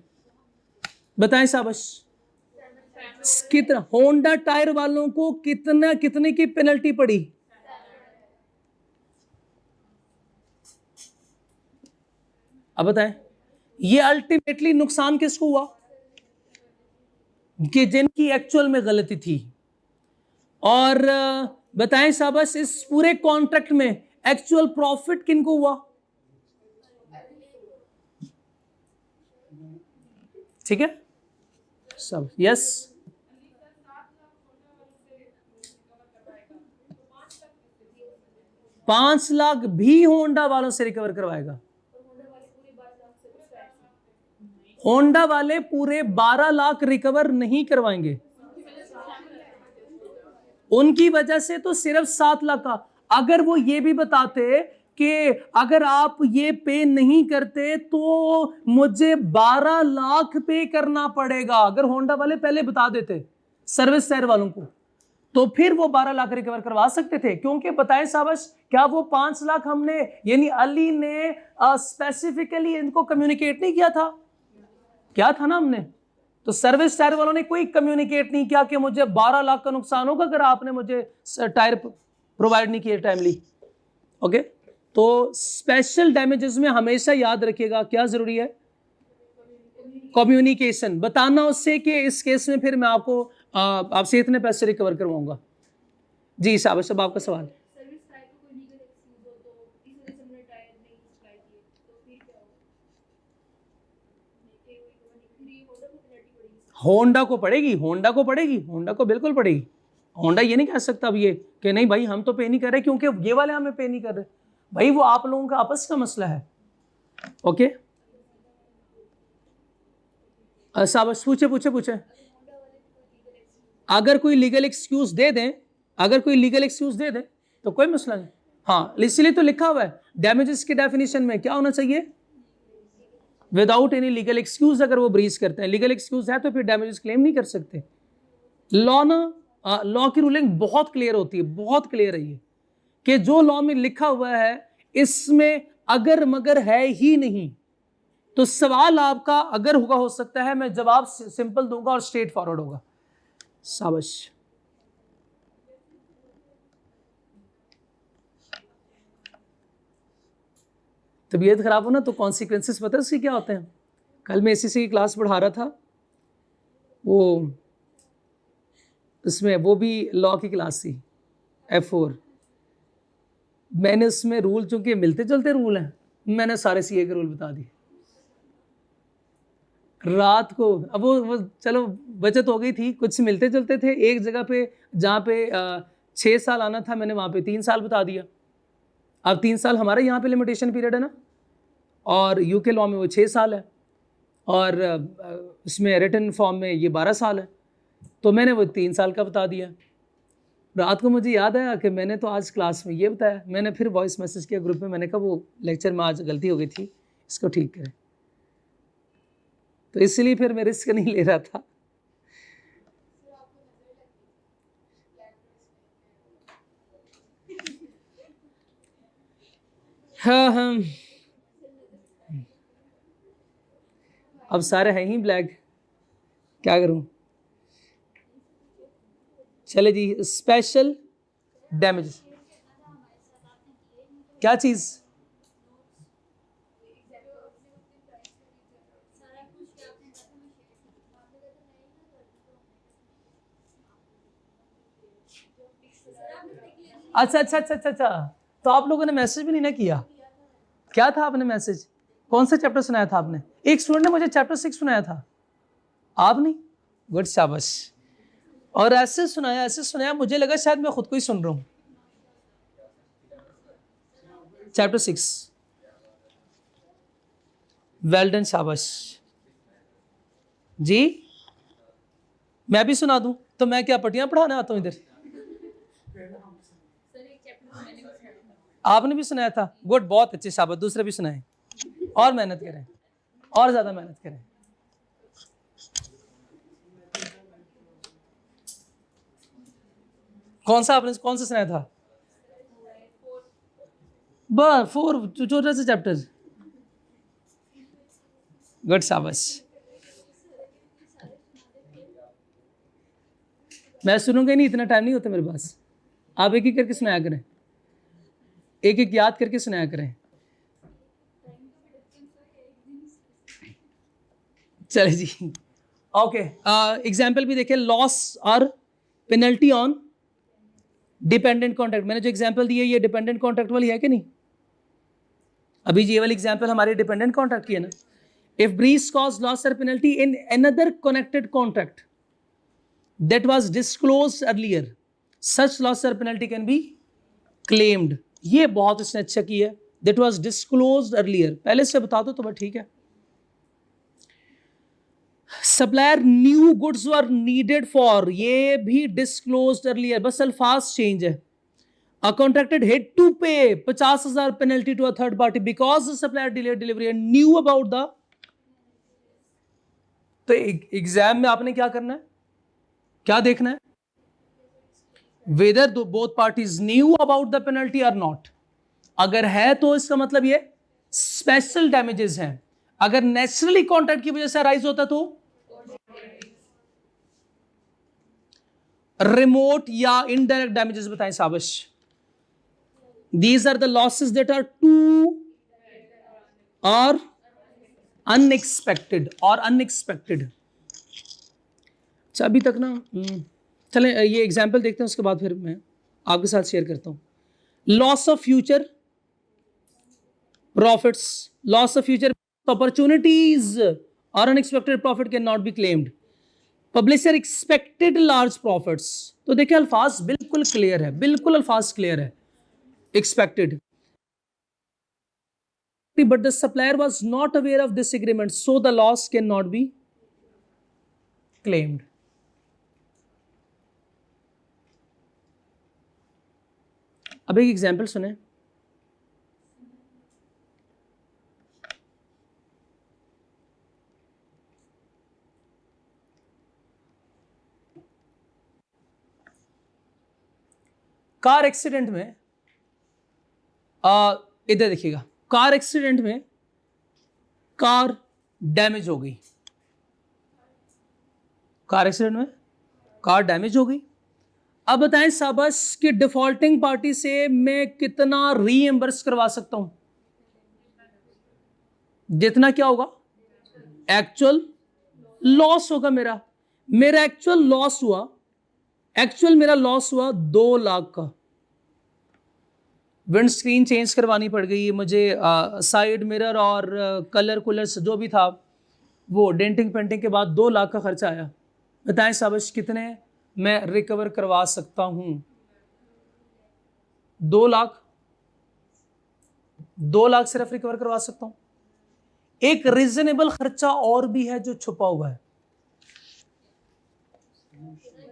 Speaker 1: बताएं शाबाश, कितना, होंडा टायर वालों को कितने की पेनल्टी पड़ी, अब बताएं। ये अल्टीमेटली नुकसान किसको हुआ, कि जिनकी एक्चुअल में गलती थी। और बताएं शाबाश, इस पूरे कॉन्ट्रैक्ट में एक्चुअल प्रॉफिट किनको हुआ, ठीक है। सब यस 5 लाख भी होंडा वालों से रिकवर करवाएगा। होंडा वाले पूरे 12 लाख रिकवर नहीं करवाएंगे, उनकी वजह से तो सिर्फ 7 लाख का। अगर वो ये भी बताते कि अगर आप ये पे नहीं करते तो मुझे 12 लाख पे करना पड़ेगा, अगर होंडा वाले पहले बता देते सर्विस शेयर वालों को, तो फिर वो 12 लाख रिकवर करवा सकते थे। क्योंकि बताएं शाबाश, क्या वो 5 लाख हमने यानी अली ने स्पेसिफिकली इनको कम्युनिकेट नहीं किया था? क्या था ना हमने, तो सर्विस टायर वालों ने कोई कम्युनिकेट नहीं किया कि मुझे 12 लाख का नुकसान होगा अगर आपने मुझे टायर प्रोवाइड नहीं किए टाइमली। ओके, तो स्पेशल डैमेजेस में हमेशा याद रखिएगा क्या जरूरी है, कम्युनिकेशन, बताना उससे कि इस केस में फिर मैं आपको आपसे इतने पैसे रिकवर करवाऊंगा। जी शाबाश, अब आपका सवाल। होंडा को पड़ेगी, होंडा को पड़ेगी, होंडा को बिल्कुल पड़ेगी। होंडा ये नहीं कह सकता अब ये कि नहीं भाई हम तो पे नहीं कर रहे क्योंकि ये वाले हमें पे नहीं कर रहे। भाई वो आप लोगों का आपस का मसला है। ओके, शाबाश, पूछे पूछे पूछे। अगर कोई लीगल एक्सक्यूज दे दें, अगर कोई लीगल एक्सक्यूज दे दें तो कोई मसला नहीं। हाँ, इसलिए तो लिखा हुआ है डैमेजेस की डेफिनेशन में क्या होना चाहिए, विदाउट एनी लीगल एक्सक्यूज। अगर वो ब्रीच करते हैं, लीगल एक्सक्यूज है तो फिर डैमेजेस क्लेम नहीं कर सकते। लॉ ना, लॉ की रूलिंग बहुत क्लियर होती है, बहुत क्लियर है ये कि जो लॉ में लिखा हुआ है इसमें अगर मगर है ही नहीं। तो सवाल आपका अगर होगा हो सकता है, मैं जवाब सिंपल दूंगा और स्ट्रेट फॉरवर्ड होगा। शाबाश, तबीयत खराब हो ना तो कॉन्सिक्वेंसेस पता है उसके क्या होते हैं। कल मैं एसीसी की क्लास पढ़ा रहा था, वो उसमें वो भी लॉ की क्लास थी F4। मैंने उसमें रूल, चूंकि मिलते जुलते रूल हैं, मैंने सारे सीए के रूल बता दिए रात को। अब वो चलो बचत हो गई थी, कुछ मिलते जुलते थे। एक जगह पे जहाँ पे 6 साल आना था मैंने वहाँ पे 3 साल बता दिया। अब 3 साल हमारे यहाँ पे लिमिटेशन पीरियड है ना, और यूके लॉ में वो 6 साल है, और उसमें रिटन फॉर्म में ये 12 साल है। तो मैंने वो 3 साल का बता दिया। रात को मुझे याद आया कि मैंने तो आज क्लास में ये बताया। मैंने फिर वॉइस मैसेज किया ग्रुप में, मैंने कहा वो लेक्चर में आज गलती हो गई थी, इसको ठीक करें। तो इसलिए फिर मैं रिस्क नहीं ले रहा था। हाँ हाँ, अब सारे हैं ही ब्लैक, क्या करूं। चले जी, स्पेशल डैमेज क्या चीज, अच्छा अच्छा अच्छा अच्छा अच्छा, तो आप लोगों ने मैसेज भी नहीं ना किया। क्या था आपने मैसेज, कौन सा चैप्टर सुनाया था आपने? एक स्टूडेंट ने मुझे चैप्टर 6 सुनाया था, आप नहीं। गुड, शाबाश। और ऐसे सुनाया मुझे लगा शायद मैं खुद को ही सुन रहा हूं। चैप्टर 6, वेल डन, शाबाश जी। मैं भी सुना दूं तो मैं क्या पटियां पढ़ाने आता हूं इधर? आपने भी सुनाया था, गुड, बहुत अच्छे, शाबाश। दूसरे भी सुनाए, और मेहनत करें, और ज्यादा मेहनत करें। कौन सा आपने कौन सा सुनाया था? बस 4 छोटा सा चैप्टर, गुड, शाबाश। मैं सुनूंगा नहीं, इतना टाइम नहीं होता मेरे पास। आप एक एक करके सुनाया करें, एक एक याद करके सुनाया करें। चले जी, ओके। एग्जाम्पल भी देखें, लॉस और पेनल्टी ऑन डिपेंडेंट कॉन्ट्रैक्ट। मैंने जो एग्जाम्पल दी है ये डिपेंडेंट कॉन्ट्रैक्ट वाली है कि नहीं? अभी ये वाली एग्जाम्पल हमारी डिपेंडेंट कॉन्ट्रैक्ट की है ना। if breach caused loss or penalty in another connected contract that was disclosed earlier, such loss or penalty can be claimed. ये बहुत इसने अच्छा किया है, that was disclosed earlier, पहले से बता दो तो बस ठीक है. Supplier new goods were needed for, ये भी डिस्क्लोज्ड अर्लियर, बस अल्फाज चेंज है. A contracted had to pay 50,000 penalty to a third party because the supplier delayed delivery and knew about the. तो एग्जाम में आपने क्या करना है, क्या देखना है, whether both parties knew about the penalty or not. अगर है तो इसका मतलब ये स्पेशल डैमेजेस हैं. अगर नेचुरली कॉन्ट्रैक्ट की वजह से अराइज होता तो रिमोट या इनडायरेक्ट डैमेजेस बताएं साबिश. These are the losses that are too or unexpected or unexpected. अच्छा अभी तक ना चलें ये एग्जाम्पल देखते हैं, उसके बाद फिर मैं आपके साथ शेयर करता हूँ. Loss of future profits, loss of future opportunities और unexpected profit can not be claimed. Publisher expected large profits, तो देखिए अल्फाज बिल्कुल क्लियर है, बिल्कुल अल्फाज क्लियर है. Expected, but the supplier was not aware of this agreement, so the loss cannot be claimed. अब एक एग्जाम्पल सुने. कार एक्सीडेंट में इधर देखिएगा, कार एक्सीडेंट में कार डैमेज हो गई, कार एक्सीडेंट में कार डैमेज हो गई. अब बताएं साबस कि डिफॉल्टिंग पार्टी से मैं कितना रीएम्बर्स करवा सकता हूं. जितना क्या होगा, एक्चुअल लॉस होगा मेरा. मेरा एक्चुअल लॉस हुआ, एक्चुअल मेरा लॉस हुआ 2 लाख का. विंड स्क्रीन चेंज करवानी पड़ गई मुझे, साइड मिरर और कलर कूलर जो भी था वो डेंटिंग पेंटिंग के बाद 2 लाख का खर्चा आया. बताएं साबिश कितने मैं रिकवर करवा सकता हूं. 2 लाख, 2 लाख सिर्फ रिकवर करवा सकता हूं. एक रीजनेबल खर्चा और भी है जो छुपा हुआ है,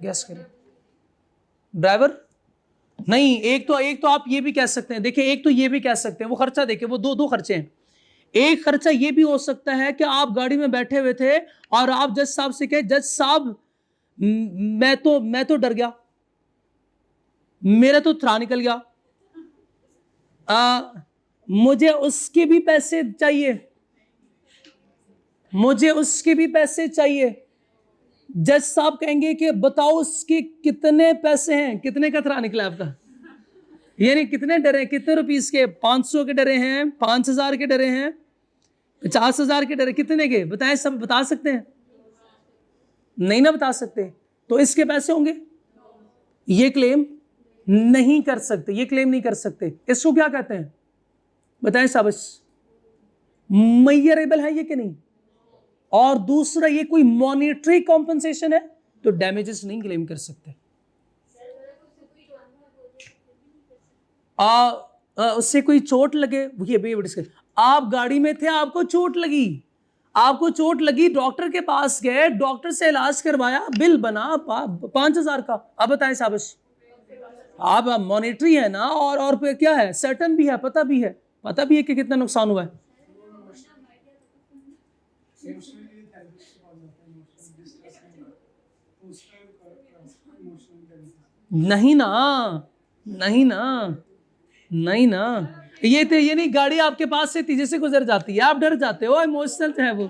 Speaker 1: गैस करें. ड्राइवर नहीं, एक तो आप ये भी कह सकते हैं, देखिए एक तो ये भी कह सकते हैं, वो खर्चा देखिए, वो दो खर्चे हैं. एक खर्चा ये भी हो सकता है कि आप गाड़ी में बैठे हुए थे और आप जज साहब से कहे, जज साहब मैं तो डर गया, मेरा तो थरा निकल गया, मुझे उसके भी पैसे चाहिए, मुझे उसके भी पैसे चाहिए. जज साहब कहेंगे कि बताओ उसके कितने पैसे हैं, कितने का थरा निकला आपका, यानी कितने डरे, कितने रुपीस के, 500 के डरे हैं, 5000 के डरे हैं, 50,000 के डरे, कितने के बताएं. सब बता सकते हैं? नहीं ना बता सकते, तो इसके पैसे होंगे. ये क्लेम नहीं कर सकते, ये क्लेम नहीं कर सकते. इसको क्या कहते हैं बताएं साबिश, मेजरेबल है ये कि नहीं. और दूसरा, ये कोई मॉनेटरी कॉम्पनसेशन है तो डैमेजेस नहीं क्लेम कर सकते. उससे कोई चोट लगे, ये भी डिस्कस. आप गाड़ी में थे, आपको चोट लगी, आपको चोट लगी, डॉक्टर के पास गए, डॉक्टर से इलाज करवाया, बिल बना 5,000 का. अब बताएं साबिश, आप मॉनेटरी है ना, और क्या है, सर्टन भी है, पता भी है कि कितना नुकसान हुआ है. नहीं ना, नहीं ना, नहीं ना. ये नहीं, गाड़ी आपके पास से तेजी से गुजर जाती है, आप डर जाते हो, इमोशनल है वो.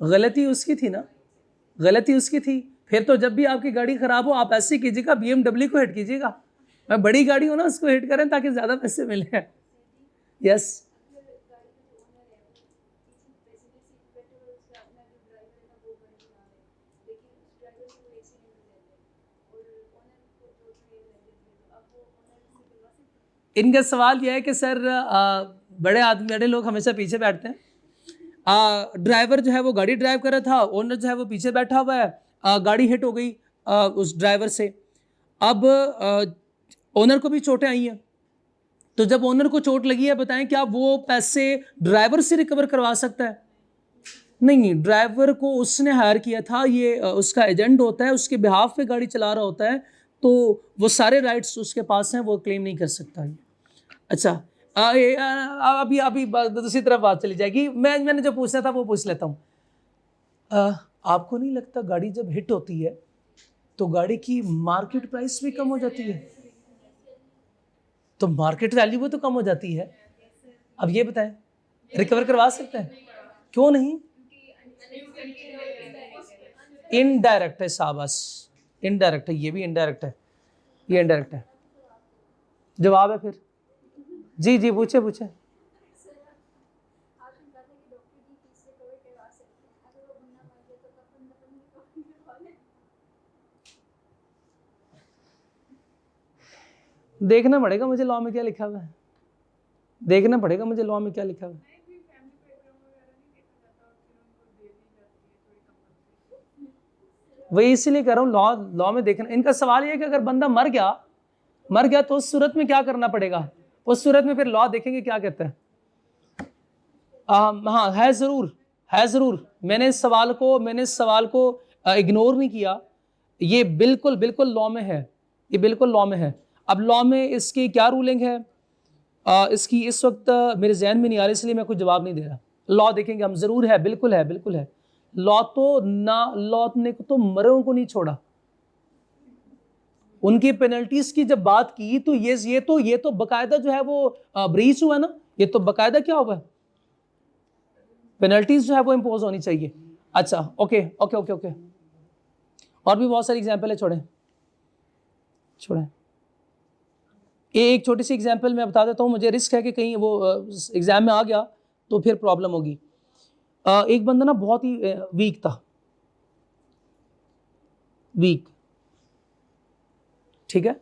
Speaker 1: गलती उसकी थी ना, गलती उसकी थी. फिर तो जब भी आपकी गाड़ी खराब हो आप ऐसे कीजिएगा, BMW को हिट कीजिएगा. मैं बड़ी गाड़ी हो ना, उसको हिट करें ताकि ज्यादा पैसे मिले. यस इनका सवाल यह है कि सर बड़े आदमी, बड़े लोग हमेशा पीछे बैठते हैं। ड्राइवर जो है वो गाड़ी ड्राइव कर रहा था, ओनर जो है वो पीछे बैठा हुआ है, गाड़ी हिट हो गई उस ड्राइवर से। अब ओनर को भी चोटें आई हैं, तो जब ओनर को चोट लगी है, बताएं क्या वो पैसे ड्राइवर से रिकवर करवा सकता है? नहीं, ड्राइवर को उसने हायर किया था, ये उसका एजेंट होता है, उसके बिहाफ पे गाड़ी चला रहा होता है, तो वो सारे राइट्स उसके पास हैं, वो क्लेम नहीं कर सकता है। अच्छा, अभी दूसरी तरफ बात चली जाएगी। मैंने जो पूछना था वो पूछ लेता हूँ। आपको नहीं लगता गाड़ी जब हिट होती है तो गाड़ी की मार्केट प्राइस भी कम हो जाती है, तो मार्केट वैल्यू भी तो कम हो जाती है। अब ये बताएं, रिकवर करवा सकते हैं? क्यों नहीं? इनडायरेक्ट है, शाबाश, इनडायरेक्ट है, ये भी इनडायरेक्ट है, ये इनडायरेक्ट है। जवाब है फिर? जी जी, पूछे पूछे। देखना पड़ेगा मुझे लॉ में क्या लिखा हुआ है, देखना पड़ेगा मुझे लॉ में क्या लिखा हुआ है। वही इसीलिए कह रहा हूँ, लॉ में देखना। इनका सवाल ये है कि अगर बंदा मर गया तो उस सूरत में क्या करना पड़ेगा? उस सूरत में फिर लॉ देखेंगे क्या कहता है। हाँ, है जरूर। मैंने इस सवाल को इग्नोर नहीं किया, ये बिल्कुल बिल्कुल लॉ में है, ये बिल्कुल लॉ में है। अब लॉ में इसकी क्या रूलिंग है, इसकी इस वक्त मेरे जहन में नहीं आ रही, इसलिए मैं कुछ जवाब नहीं दे रहा। लॉ देखेंगे हम, जरूर है, बिल्कुल है। लॉ ने तो मरों को नहीं छोड़ा। उनकी पेनल्टीज की जब बात की तो ये तो बकायदा जो है वो ब्रीच हुआ ना, ये तो बकायदा क्या हुआ, पेनल्टीज जो है वो इंपोज होनी चाहिए। अच्छा, ओके। और भी बहुत सारी एग्जांपल है, छोड़ें। एक छोटी सी एग्जांपल मैं बता देता हूँ, मुझे रिस्क है कि कहीं वो एग्जाम में आ गया तो फिर प्रॉब्लम होगी। एक बंदा ना बहुत ही वीक था, ठीक है,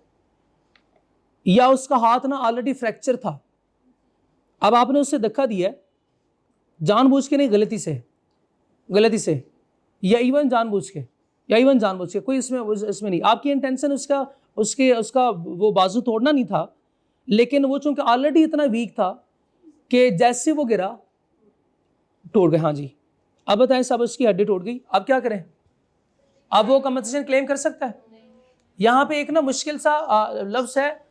Speaker 1: या उसका हाथ ना ऑलरेडी फ्रैक्चर था। अब आपने उससे धक्का दिया जानबूझ के नहीं, गलती से, या इवन जानबूझ के, कोई इसमें नहीं, आपकी इंटेंशन उसका वो बाजू तोड़ना नहीं था, लेकिन वो चूंकि ऑलरेडी इतना वीक था कि जैसे वो गिरा टूट गए। हाँ जी, अब बताएं साहब, उसकी हड्डी टूट गई, अब क्या करें? अब वो कंपनसेशन क्लेम कर सकता है? यहां पे एक ना मुश्किल सा लफ्ज है,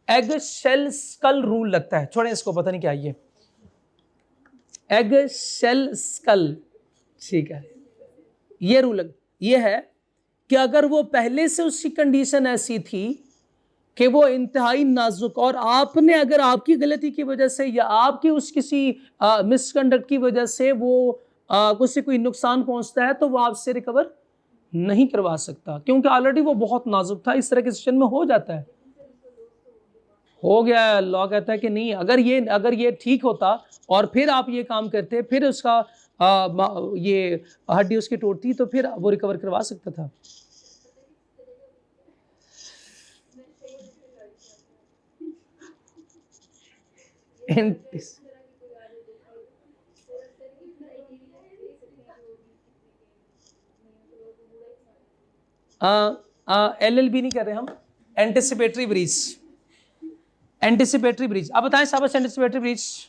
Speaker 1: एग शेल स्कल रूल लगता है, छोड़ें इसको, पता नहीं क्या ये एग शेल स्कल, ठीक है। ये रूल ये है कि अगर वो पहले से उसकी कंडीशन ऐसी थी कि वो इंतहाई नाजुक, और आपने अगर आपकी गलती की वजह से या आपकी उस किसी मिसकंडक्ट की वजह से वो उससे कोई नुकसान पहुंचता है, तो वो आपसे रिकवर नहीं करवा सकता, क्योंकि ऑलरेडी वो बहुत नाजुक था। इस तरह के सिचुएशन में हो जाता है, हो गया। लॉ कहता है कि नहीं, अगर ये ठीक होता और फिर आप ये काम करते, फिर उसका ये हड्डी उसकी टूटती, तो फिर वो रिकवर करवा सकता था। LLB नहीं कर रहे हम, एंटिसिपेटरी ब्रीच। अब बताएं साहब, एंटिसिपेटरी ब्रीच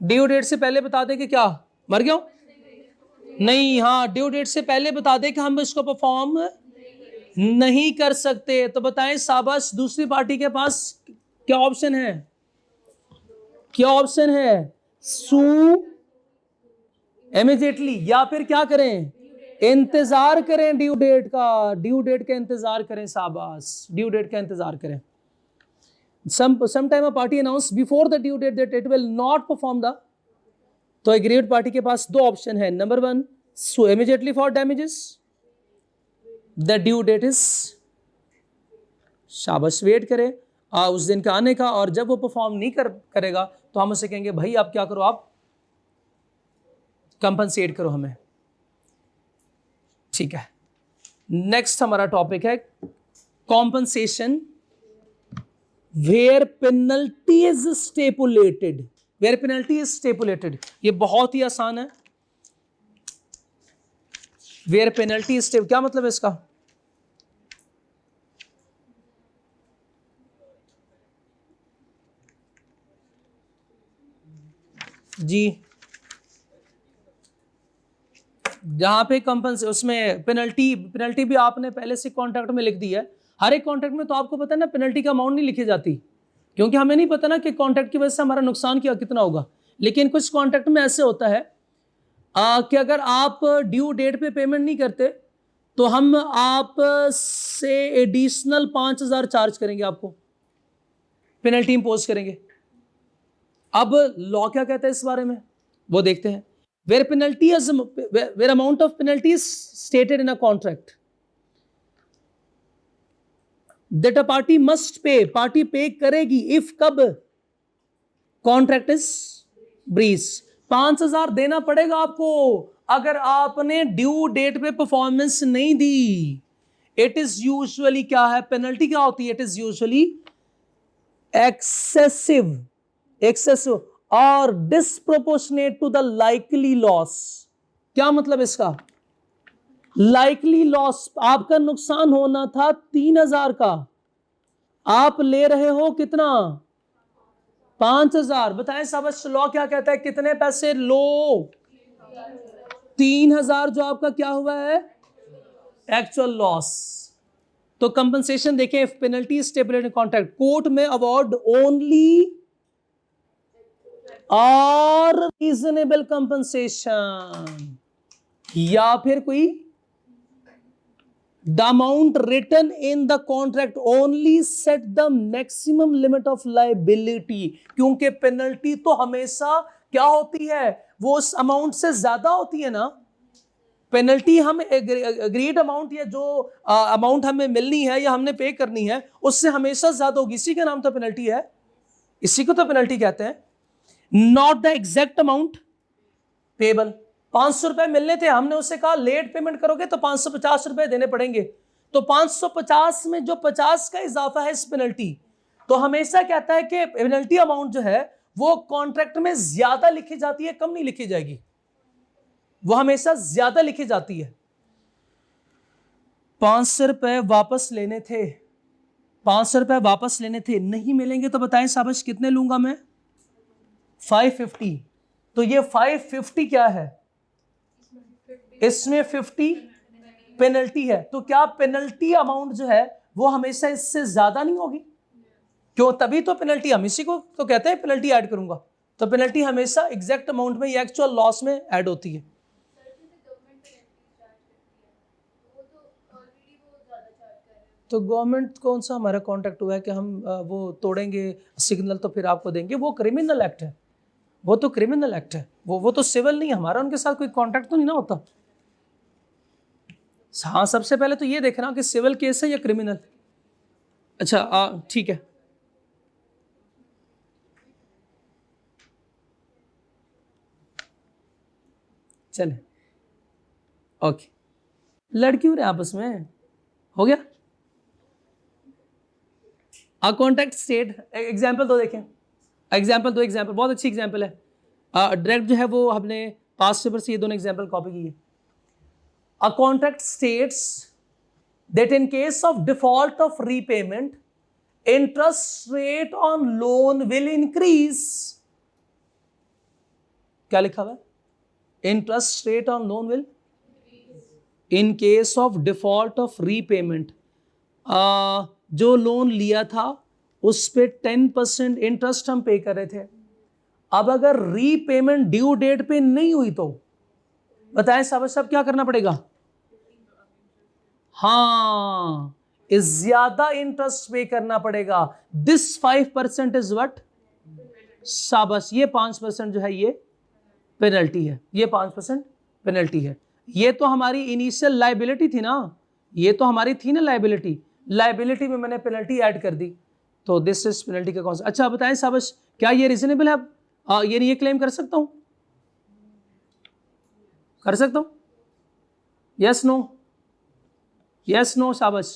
Speaker 1: ड्यू डेट से पहले बता दें कि क्या मर गया नहीं, हाँ, ड्यू डेट से पहले बता दें कि हम इसको परफॉर्म नहीं कर सकते, तो बताएं शाबाश, दूसरी पार्टी के पास क्या ऑप्शन है? सू इमीडिएटली, या फिर क्या करें, इंतजार करें ड्यू डेट का इंतजार करें, शाबाश, ड्यू डेट का इंतजार करें। sometime a party announce before the due date that it will not perform the, तो एग्रीड पार्टी के पास दो ऑप्शन है, number 1 sue immediately for damages, the due date is, शाबाश, वेट करे उस दिन का आने का, और जब वो परफॉर्म नहीं करेगा तो हम उसे कहेंगे भाई आप क्या करो, आप कंपनसेट करो हमें, ठीक है। नेक्स्ट हमारा टॉपिक है compensation where penalty is stipulated, where penalty is stipulated, ये बहुत ही आसान है। वेयर पेनल्टी इज क्या मतलब है इसका? जी, जहां पे कंपनसे उसमें पेनल्टी भी आपने पहले से कॉन्ट्रैक्ट में लिख दी है। हर एक कॉन्ट्रैक्ट में तो आपको पता है ना पेनल्टी का अमाउंट नहीं लिखी जाती, क्योंकि हमें नहीं पता ना कि कॉन्ट्रैक्ट की वजह से हमारा नुकसान क्या कितना होगा। लेकिन कुछ कॉन्ट्रैक्ट में ऐसे होता है कि अगर आप ड्यू डेट पे पेमेंट नहीं करते तो हम आप से एडिशनल 5,000 चार्ज करेंगे, आपको पेनल्टी इंपोज करेंगे। अब लॉ क्या कहता है इस बारे में वो देखते हैं। Where penalty where amount of penalty is stated in a contract that a party must pay, party pay करेगी इफ कब कॉन्ट्रैक्ट इज ब्रीच। 5,000 देना पड़ेगा आपको अगर आपने ड्यू डेट पे परफॉर्मेंस नहीं दी। इट इज यूजुअली क्या है, पेनल्टी क्या होती है? इट इज यूजुअली एक्सेसिव और disproportionate to the likely loss. क्या मतलब इसका? लाइकली लॉस, आपका नुकसान होना था 3,000 का, आप ले रहे हो कितना? 5,000। बताएं साहब लॉ क्या कहता है, कितने पैसे लो? 3,000 जो आपका क्या हुआ है? Actual loss. तो कंपनसेशन देखें, पेनल्टी स्टेपुलेटेड कॉन्ट्रैक्ट, कोर्ट में अवार्ड ओनली और रीजनेबल कंपनसेशन, या फिर कोई the amount written in the contract only set the maximum limit of liability. क्योंकि पेनल्टी तो हमेशा क्या होती है, वो उस अमाउंट से ज्यादा होती है ना। पेनल्टी हम एग्रीड अमाउंट या जो अमाउंट हमें मिलनी है या हमने पे करनी है उससे हमेशा ज्यादा होगी, इसी का नाम तो पेनल्टी है, इसी को तो पेनल्टी कहते हैं। Not the exact amount payable. 500 रुपए मिलने थे, हमने उससे कहा लेट पेमेंट करोगे तो 550 रुपए देने पड़ेंगे, तो 550 में जो 50 का इजाफा है इस पेनल्टी, तो हमेशा कहता है कि पेनल्टी अमाउंट जो है वो कॉन्ट्रैक्ट में ज्यादा लिखी जाती है, कम नहीं लिखी जाएगी, वो हमेशा ज्यादा लिखी जाती है। 500 रुपए वापस लेने थे, 500 रुपए वापस लेने थे, नहीं मिलेंगे तो बताएं साहब कितने लूंगा मैं? 550। तो ये 550 क्या है? इसमें 50 पेनल्टी है। तो क्या पेनल्टी अमाउंट जो है वो हमेशा इससे ज्यादा नहीं होगी? क्यों? तभी तो पेनल्टी, हम इसी को तो कहते हैं पेनल्टी ऐड करूंगा, तो पेनल्टी हमेशा एग्जैक्ट अमाउंट में या एक्चुअल लॉस में ऐड होती है। तो गवर्नमेंट कौन सा हमारा कॉन्ट्रैक्ट हुआ है कि हम वो तोड़ेंगे सिग्नल तो फिर आपको देंगे? वो क्रिमिनल एक्ट है, वो तो क्रिमिनल एक्ट है, वो तो सिविल नहीं है, हमारा उनके साथ कोई कॉन्ट्रैक्ट तो नहीं ना होता। हाँ, सबसे पहले तो ये देखना कि सिविल केस है या क्रिमिनल। अच्छा ठीक है, चले ओके। लड़की हो रहे आपस में, हो गया। कॉन्ट्रैक्ट स्टेट, एग्जाम्पल दो देखें, एग्जाम्पल दो, एग्जाम्पल बहुत अच्छी एग्जाम्पल है। डायरेक्ट जो है वो हमने पास्ट पेपर से ये दोनों एग्जाम्पल कॉपी की है। A contract states that in case of default of repayment interest rate on loan will increase. क्या लिखा हुआ है? Interest rate on loan will in case of default of repayment. जो लोन लिया था उस पे 10% इंटरेस्ट हम पे कर रहे थे, अब अगर रीपेमेंट ड्यू डेट पे नहीं हुई तो बताएं सब क्या करना पड़ेगा? हाँ, ज्यादा इंटरेस्ट पे करना पड़ेगा। This 5% is what? शाबाश, ये 5% जो है ये पेनल्टी है, ये 5% पेनल्टी है। ये तो हमारी इनिशियल लाइबिलिटी थी ना, ये तो हमारी थी ना लाइबिलिटी, लाइबिलिटी में मैंने पेनल्टी ऐड कर दी, तो दिस इज पेनल्टी का कॉन्सेप्ट। अच्छा बताएं शाबाश, क्या ये रीजनेबल है? अब ये क्लेम कर सकता हूं, कर सकता हूं? यस नो, यस नो, शाबाश।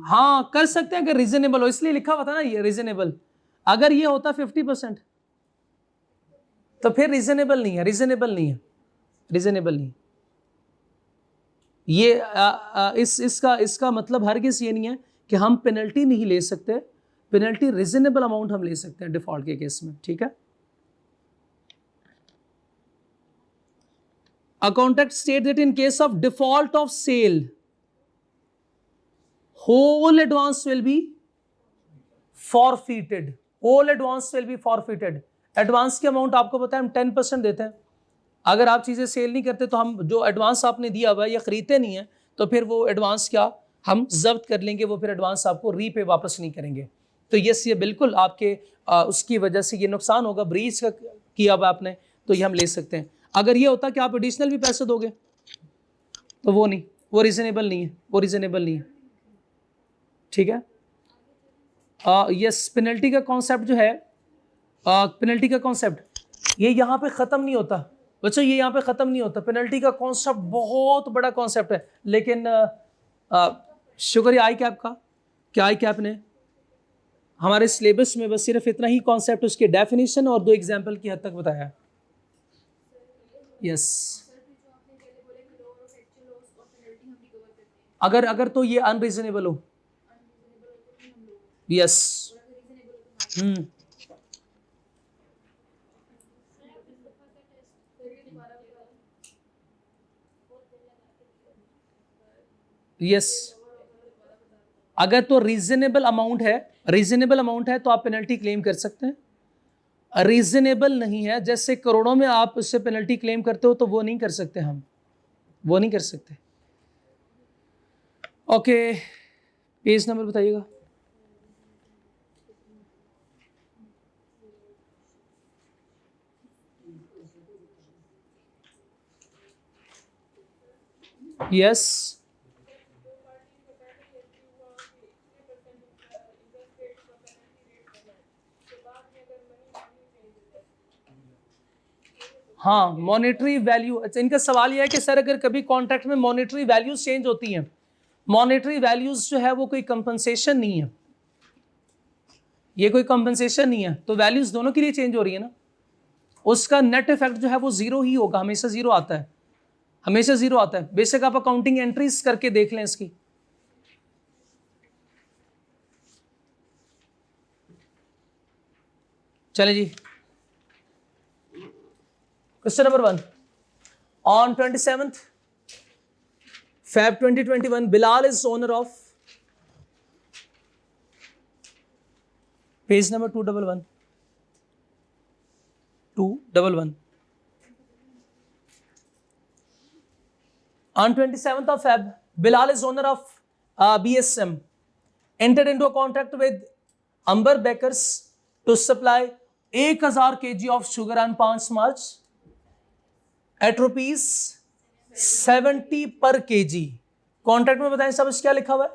Speaker 1: हाँ कर सकते हैं अगर रीजनेबल हो, इसलिए लिखा हुआ था ना ये रीजनेबल। अगर ये होता 50% तो फिर रीजनेबल नहीं है, रीजनेबल नहीं है, रीजनेबल नहीं है। ये इसका मतलब हरगिज ये नहीं है कि हम पेनल्टी नहीं ले सकते, पेनल्टी रीजनेबल अमाउंट हम ले सकते हैं डिफॉल्ट के केस में, ठीक है। A contract states that in case of default of sale, whole advance will be forfeited. Whole advance will be forfeited. Advance की अमाउंट आपको पता है हम 10% देते हैं। अगर आप चीजें सेल नहीं करते तो हम जो एडवांस आपने दिया हुआ है या खरीदते नहीं है तो फिर वो एडवांस क्या हम जब्त कर लेंगे, वो फिर एडवांस आपको रीपे वापस नहीं करेंगे। तो ये बिल्कुल आपके उसकी वजह से ये नुकसान होगा, ब्रीच का किया हुआ आपने, तो ये हम ले सकते हैं। अगर ये होता कि आप एडिशनल भी पैसे दोगे तो वो नहीं, वो रीजनेबल नहीं है, वो रीजनेबल नहीं है, ठीक है। यस, पेनल्टी का कॉन्सेप्ट जो है, पेनल्टी का कॉन्सेप्ट ये यहाँ पे ख़त्म नहीं होता बच्चों, ये यहाँ पे ख़त्म नहीं होता। पेनल्टी का कॉन्सेप्ट बहुत बड़ा कॉन्सेप्ट है, लेकिन शुक्रिया आई कैप का, क्या आई कैप ने हमारे सिलेबस में बस सिर्फ इतना ही कॉन्सेप्ट, उसके डेफिनेशन और 2 एग्जाम्पल की हद तक बताया है। यस, अगर तो ये अनरीजनेबल हो, यस, यस, अगर तो रीजनेबल अमाउंट है, रीजनेबल अमाउंट है तो आप पेनल्टी क्लेम कर सकते हैं। रीजनेबल नहीं है, जैसे करोड़ों में आप उससे पेनल्टी क्लेम करते हो तो वो नहीं कर सकते, हम वो नहीं कर सकते। ओके, पेज नंबर बताइएगा। यस, हाँ, मॉनेटरी वैल्यू। अच्छा, इनका सवाल यह है कि सर अगर कभी कॉन्ट्रैक्ट में मॉनेटरी वैल्यूज चेंज होती हैं, मॉनेटरी वैल्यूज जो है वो कोई कंपनसेशन नहीं है, ये कोई कंपनसेशन नहीं है, तो वैल्यूज दोनों के लिए चेंज हो रही है ना, उसका नेट इफेक्ट जो है वो जीरो ही होगा, हमेशा जीरो आता है, हमेशा जीरो आता है। बेशक आप अकाउंटिंग एंट्रीज करके देख लें इसकी। चले जी, question number 1। On 27th Feb 2021, Bilal is owner of, page number 211, 211. On 27th of Feb, Bilal is owner of BSM, entered into a contract with Amber Bakers to supply 1000 kg of sugar on 5 March at rupees 70 per kg। Contract में बताएं सब क्या लिखा हुआ है?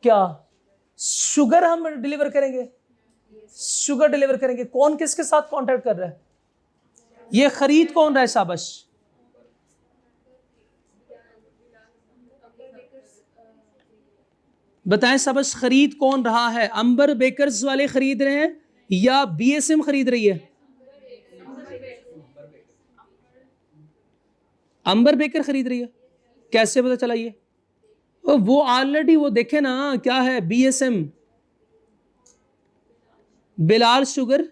Speaker 1: क्या sugar हम deliver करेंगे? शुगर डिलीवर करेंगे। कौन किसके साथ कॉन्ट्रैक्ट कर रहा है? ये खरीद कौन रहा है? शाबाश, बताएं शाबाश, खरीद कौन रहा है? अंबर बेकर्स वाले खरीद रहे हैं या बीएसएम खरीद रही है? अंबर बेकर खरीद रही है। कैसे पता चला ये? वो ऑलरेडी वो देखे ना क्या है, BSM, Bilal sugar,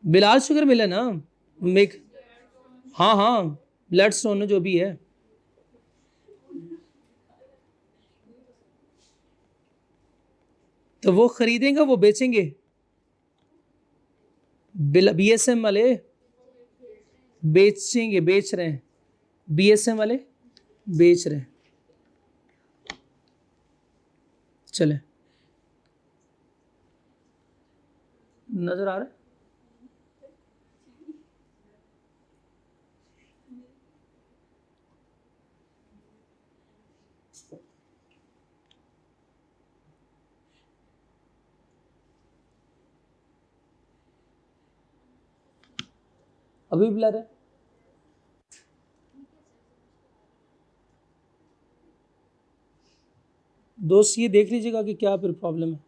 Speaker 1: Bilal sugar मिले ना, मेक, हाँ हाँ, लेट्स ऑन जो भी है, तो वो खरीदेंगे, वो बेचेंगे। बीएसएम वाले बेचेंगे, बेच रहे हैं, बीएसएम वाले बेच रहे हैं। चले, नजर आ रहा है? अभी ब्लर है। दोस्त ये देख लीजिएगा कि क्या फिर प्रॉब्लम है।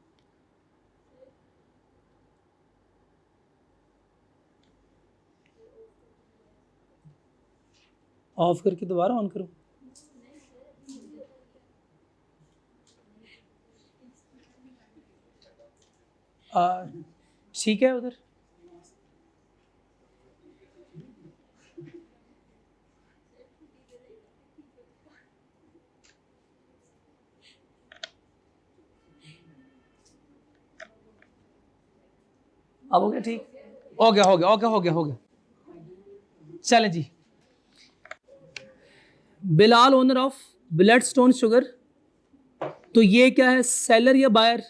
Speaker 1: ऑफ करके दोबारा ऑन करो। ठीक है उधर। अब हो गया ठीक, हो गया हो गया हो गया हो गया हो गया। चलें जी। Bilal owner of Bloodstone Sugar, तो ये क्या है, सेलर या buyer?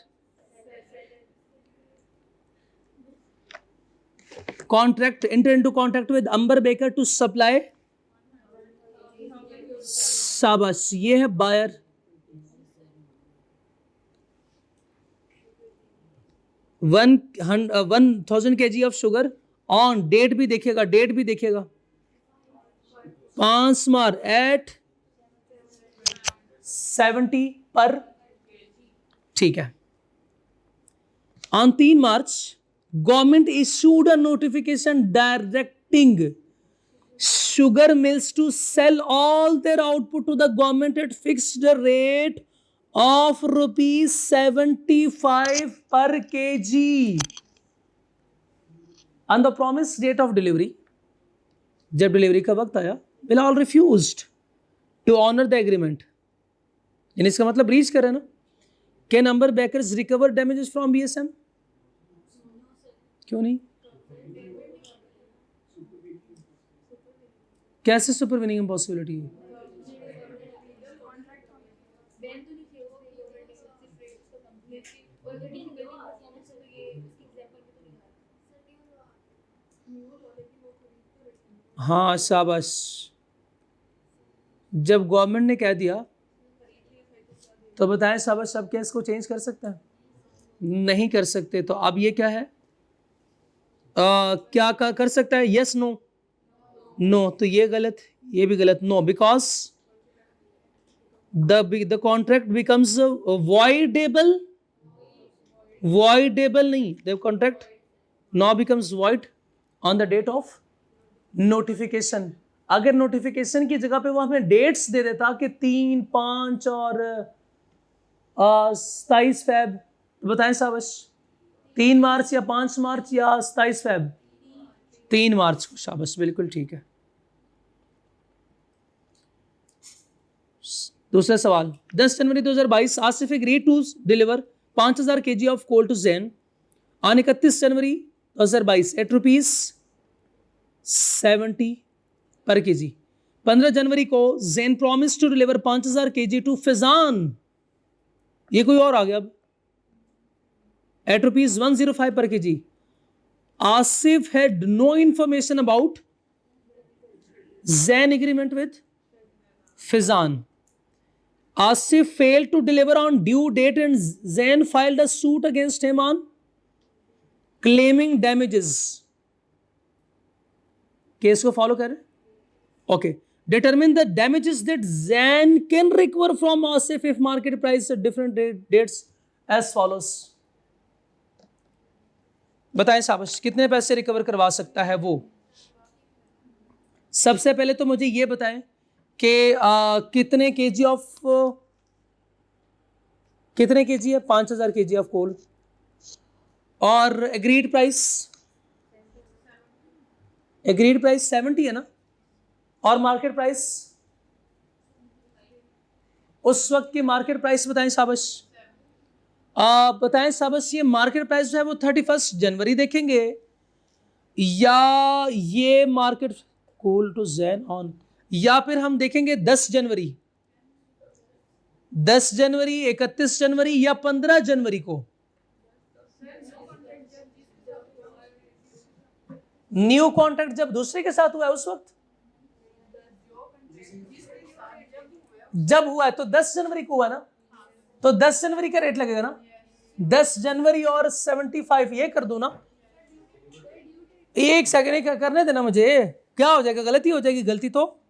Speaker 1: Contract, enter into contract with Amber Baker to supply, शाबाश, ये है buyer. 1000 kg of sugar on, date भी देखिएगा, डेट भी देखिएगा, 5 मार्च एट 70 पर, ठीक है। On 3 March government issued a notification directing sugar mills to sell all their output to the government at fixed rate of rupees 75 per kg on the promised date of delivery. जब delivery का वक्त आया, Bilal refused to honour the agreement, यानी इसका मतलब breach कर रहे हैं ना। Can Amber Bakers recover damages from BSM? क्यों नहीं? कैसे सुपरवीनिंग इम्पॉसिबिलिटी है? हाँ शाबाश, जब गवर्नमेंट ने कह दिया तो बताएं शाबाश, सब क्या इसको चेंज कर सकते हैं? नहीं कर सकते। तो अब ये क्या है, क्या कर सकता है? Yes no? नो, तो ये गलत, ये भी गलत। No, because the contract becomes voidable, voidable नहीं, the contract now becomes void on the date of notification. अगर नोटिफिकेशन की जगह पे वो हमें डेट्स दे देता कि 3, 5 और 27 फेब, तो बताएं शाबाश, 3 मार्च या 5 मार्च या 27 फेब? 3 मार्च को, शाबाश, बिल्कुल ठीक है। दूसरा सवाल, 10 January 2022 Asif agree to deliver 5000 kg of coal to Jain on 31 January 2022 at ₹70 per kg. 15 जनवरी को Jain promise to deliver 5000 kg to Fizan, ये कोई और आ गया अब, at ₹105 per kg. Asif had no information about Zain agreement with Fizan. Asif failed to deliver on due date and Zain filed a suit against him on claiming damages. Case को follow करें. Okay. Determine the damages that Zain can recover from Asif if market price at different dates as follows. बताएं शाबाश, कितने पैसे recover करवा सकता है वो? सबसे पहले तो मुझे ये बताएं कि कितने केजी है? 5000 kg ऑफ कोल. और एग्रीड प्राइस 70 है ना, और मार्केट प्राइस उस वक्त की मार्केट प्राइस बताएं शाबाश. बताएं शाबाश, ये मार्केट प्राइस जो है वो 31 जनवरी देखेंगे या ये market coal to Jain on, या फिर हम देखेंगे 10 जनवरी, 31 जनवरी या 15 जनवरी को. न्यू कॉन्ट्रैक्ट जब दूसरे के साथ हुआ है उस वक्त, जब हुआ है तो 10 जनवरी को हुआ ना, तो 10 जनवरी का रेट लगेगा ना. 10 जनवरी और 75 ये कर दो ना, एक सेकंड करने देना मुझे, क्या हो जाएगा, गलती हो जाएगी, गलती तो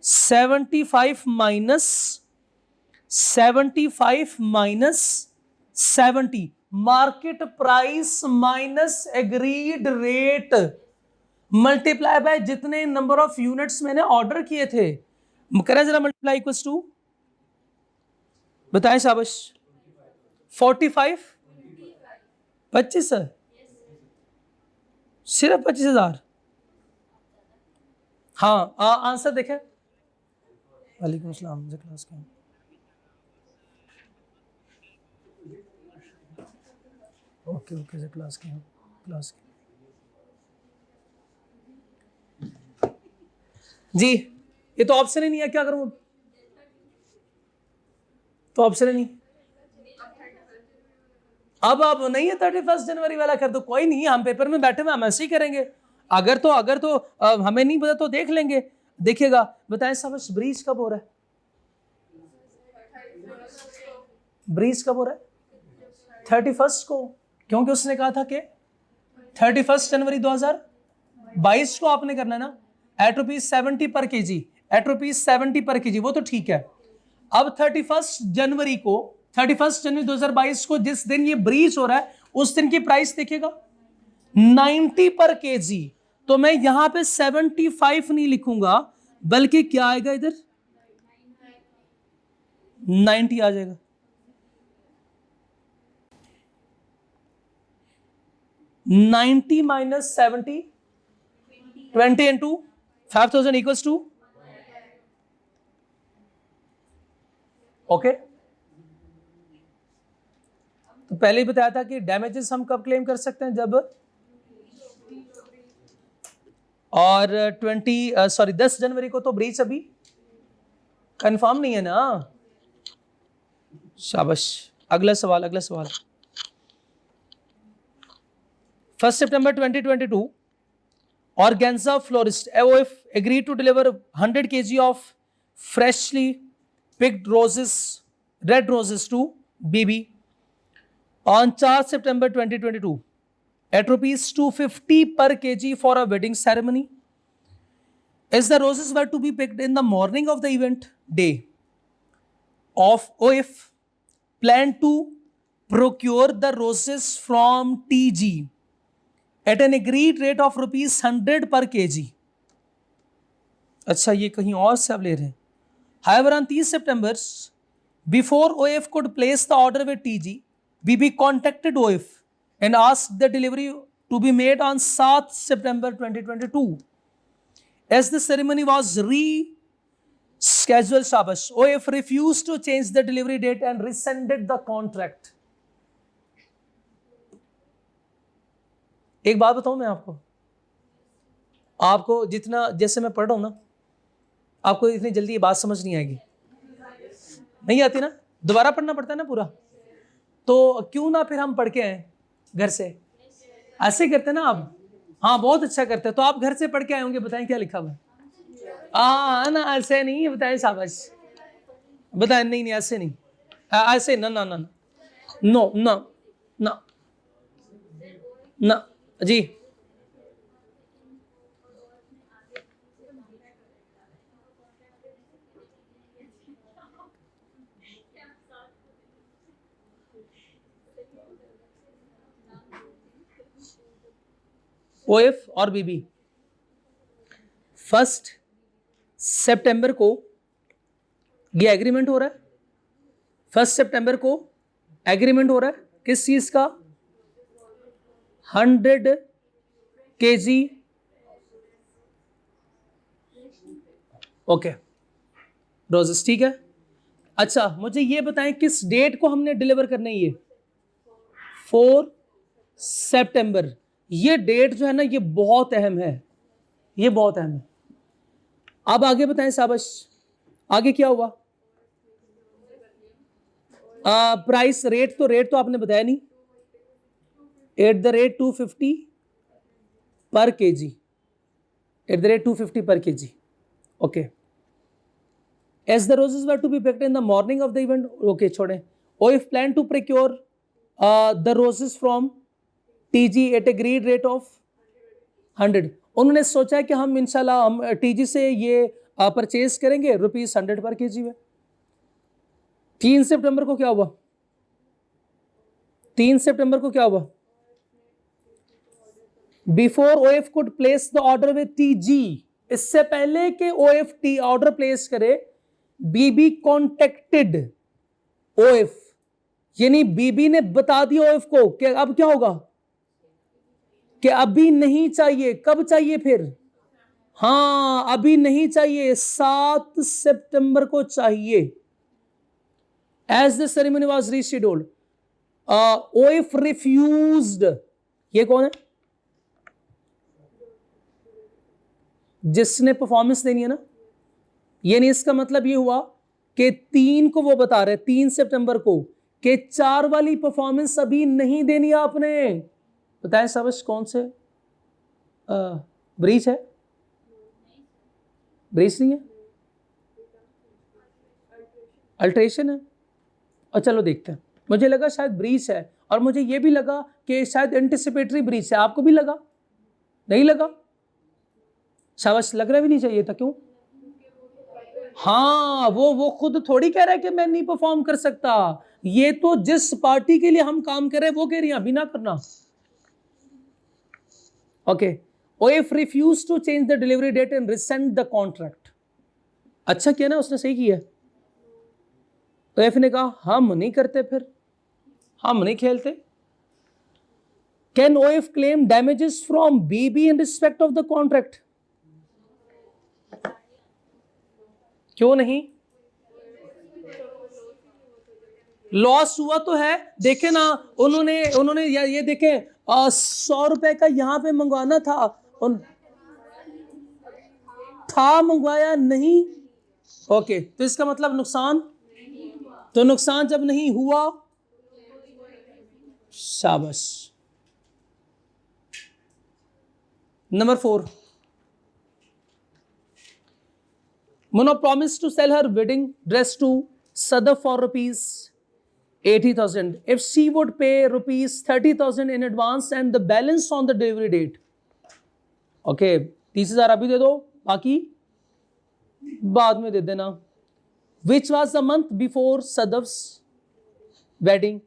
Speaker 1: 75 minus 70 market price minus agreed rate multiply by जितने नंबर ऑफ यूनिट्स मैंने ऑर्डर किए थे। करें जरा मल्टीप्लाई इक्वल्स टू, बताएं शाबाश। 45 25 है, सिर्फ 25,000। हाँ आंसर देखें। वालेकुम अस्सलाम, मुझे क्लास का ओके ओके क्लास की क्लास की जी। ये तो ऑप्शन ही नहीं है, क्या करूं, तो ऑप्शन ही नहीं। अब नहीं है 31 जनवरी वाला, कर दो, कोई नहीं, हम पेपर में बैठे हुए हम ऐसे ही करेंगे। अगर तो हमें नहीं पता तो देख लेंगे। देखिएगा, बताएं साहब ब्रीच कब हो रहा है, ब्रीच कब हो रहा है? 31 को, क्योंकि उसने कहा था कि 31 जनवरी 2022 को आपने करना है ना, eight ₹70 per KG, eight ₹70 per KG, वो तो ठीक है। अब 31 जनवरी 2022 को जिस दिन ये ब्रीच हो रहा है उस दिन की प्राइस देखिएगा 90 पर केजी। तो मैं यहां पे 75 नहीं लिखूंगा, बल्कि क्या आएगा इधर 90 आ जाएगा। $90 minus $70, 20 into 5,000 equals to okay. तो पहले ही बताया था कि डैमेजेस हम कब क्लेम कर सकते हैं, जब और 10 जनवरी को तो ब्रीच अभी कंफर्म नहीं है ना। शाबाश, अगला सवाल 1 September 2022, Organza Florist AOF agreed to deliver 100 kg of freshly picked roses, red roses to BB on 4 September 2022 at ₹250 per kg for a wedding ceremony. As the roses were to be picked in the morning of the event day, of OF planned to procure the roses from TG at an agreed rate of ₹100 per kg. अच्छा, ये कहीं और से आप ले रहे हैं। However, on 30 September, before OF could place the order with TG, BB contacted OF and asked the delivery to be made on 7 September 2022. As the ceremony was rescheduled, Shabash, OF refused to change the delivery date and rescinded the contract. एक बात बताऊं मैं आपको जितना जैसे मैं पढ़ रहा हूं ना, आपको इतनी जल्दी ये बात समझ नहीं आएगी, नहीं आती ना, दोबारा पढ़ना पड़ता है ना पूरा। तो क्यों ना फिर हम पढ़ के आए घर से, ऐसे करते ना आप। हाँ बहुत अच्छा करते हैं, तो आप घर से पढ़ के आए होंगे, बताएं क्या लिखा हुआ है। ना ऐसे नहीं, बताएं शाबाश, बताएं नहीं ऐसे नहीं, ऐसे ना ना ना नो ना ना ना जी। ओएफ और बीबी 1 सितंबर को ये एग्रीमेंट हो रहा है, 1 सितंबर को एग्रीमेंट हो रहा है किस चीज का, 100 kg ओके रोजेस, ठीक है। अच्छा मुझे ये बताएं किस डेट को हमने डिलीवर करना है, ये 4 सितंबर। ये डेट जो है ना ये बहुत अहम है, ये बहुत अहम है। अब आगे बताएं शाबाश, आगे क्या हुआ, प्राइस रेट तो आपने बताया नहीं, at the rate 250 per KG, at the rate 250 per kg okay. As the roses were to be picked in the morning of the event, okay छोड़ें। OF plan to procure the roses from TG at agreed rate of 100। उन्होंने सोचा कि हम इंशाल्लाह हम TG से ये purchase करेंगे ₹100 पर केजी में। 3 सितंबर को क्या हुआ? 3 सितंबर को क्या हुआ? Before of could place the order with TG, इससे पहले कि ओएफ टी ऑर्डर प्लेस करे, बीबी कॉन्टेक्टेड ओएफ, यानी बीबी ने बता दिया ओएफ को कि अब क्या होगा, कि अभी नहीं चाहिए। कब चाहिए फिर? हाँ, अभी नहीं चाहिए, 7 सितंबर को चाहिए। As the ceremony was rescheduled, OF refused, ये कौन है? जिसने परफॉर्मेंस देनी है ना। यानी इसका मतलब ये हुआ कि 3 को वो बता रहे, 3 सितंबर को, कि 4 वाली परफॉर्मेंस अभी नहीं देनी आपने। बताएं सबस कौन से ब्रीच है? ब्रीच नहीं है, अल्ट्रेशन है। और चलो देखते हैं, मुझे लगा शायद ब्रीच है, और मुझे ये भी लगा कि शायद एंटिसिपेटरी ब्रीच है। आपको भी लगा? नहीं लगा? शाबाश, लग रहा भी नहीं चाहिए था। क्यों? हाँ, वो खुद थोड़ी कह रहा है कि मैं नहीं परफॉर्म कर सकता। ये तो जिस पार्टी के लिए हम काम कर रहे हैं वो कह रही है अभी ना करना। Okay, OF refuse to change the delivery date and resend the contract. अच्छा किया ना, उसने सही किया। ओएफ ने कहा हम नहीं करते, फिर हम नहीं खेलते। Can OF claim damages from BB in respect of the contract? क्यों नहीं? लॉस हुआ तो है, देखे ना, उन्होंने ये देखे, 100 रुपए का यहां पे मंगवाना था, था मंगवाया नहीं। ओके, तो इसका मतलब नुकसान, तो नुकसान जब नहीं हुआ, शाबाश। Number 4, Mona promised to sell her wedding dress to Sadaf for ₹80,000 if she would pay ₹30,000 in advance and the balance on the delivery date. Okay, 30,000 अभी दे दो, बाकी बाद में दे देना. Which was the month before Sadaf's wedding.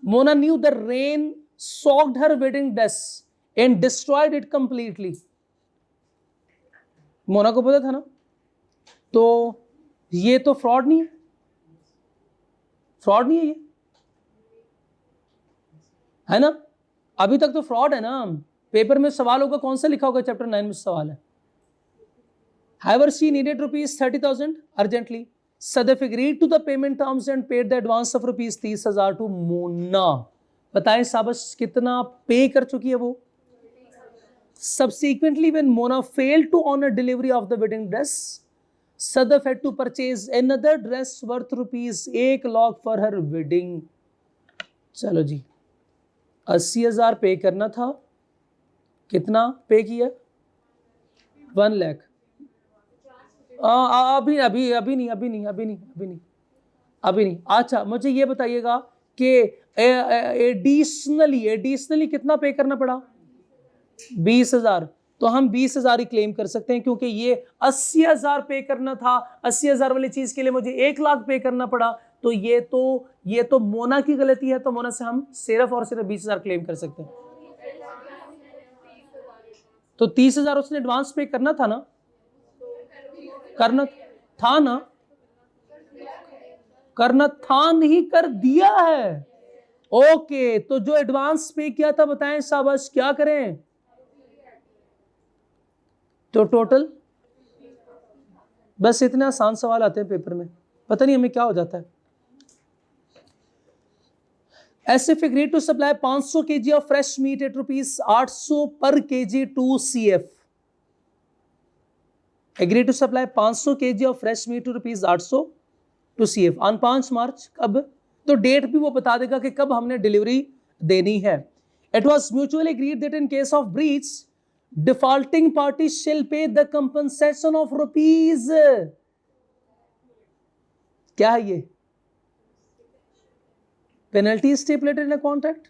Speaker 1: Mona knew the rain soaked her wedding dress and destroyed it completely. Mona को पता था ना, तो ये तो फ्रॉड नहीं है, फ्रॉड नहीं है ये, है ना? अभी तक तो फ्रॉड है ना. पेपर में सवाल होगा, कौन सा लिखा होगा? चैप्टर 9 में सवाल है. However, she needed ₹30,000 urgently. Sadaf agreed to the payment terms and paid the advance of ₹30,000 to Mona. बताएं साबस कितना पे कर चुकी है वो? Subsequently, when Mona failed to honor delivery of the wedding dress, Sadaf had to purchase another dress worth ₹1,00,000 for her wedding. चलो जी, 80,000 पे करना था, कितना पे किया? 1 लाख. अभी नहीं. अच्छा, मुझे ये बताइएगा कि एडिशनली कितना पे करना पड़ा? 20,000. तो हम 20,000 ही क्लेम कर सकते हैं, क्योंकि ये 80,000 पे करना था. 80,000 वाली चीज के लिए मुझे 1 लाख पे करना पड़ा. तो ये तो मोना की गलती है, तो मोना से हम सिर्फ और सिर्फ 20,000 क्लेम कर सकते हैं. तो 30,000 उसने एडवांस पे करना था ना, करना था नहीं, कर दिया है. ओके, तो जो एडवांस पे किया था, बताएं शाबाश, क्या करें? तो टोटल, बस इतने आसान सवाल आते हैं पेपर में, पता नहीं हमें क्या हो जाता है. SF agreed to supply 500 kg of fresh meat at ₹800 per kg to CF. Agreed to supply 500 kg of fresh meat to ₹800 to CF on 5 March. कब? तो डेट भी वो बता देगा कि कब हमने डिलीवरी देनी है. It was mutually agreed that in case of breach, defaulting party shall pay the compensation of rupees. क्या है ये? Penalty stipulated in a contract.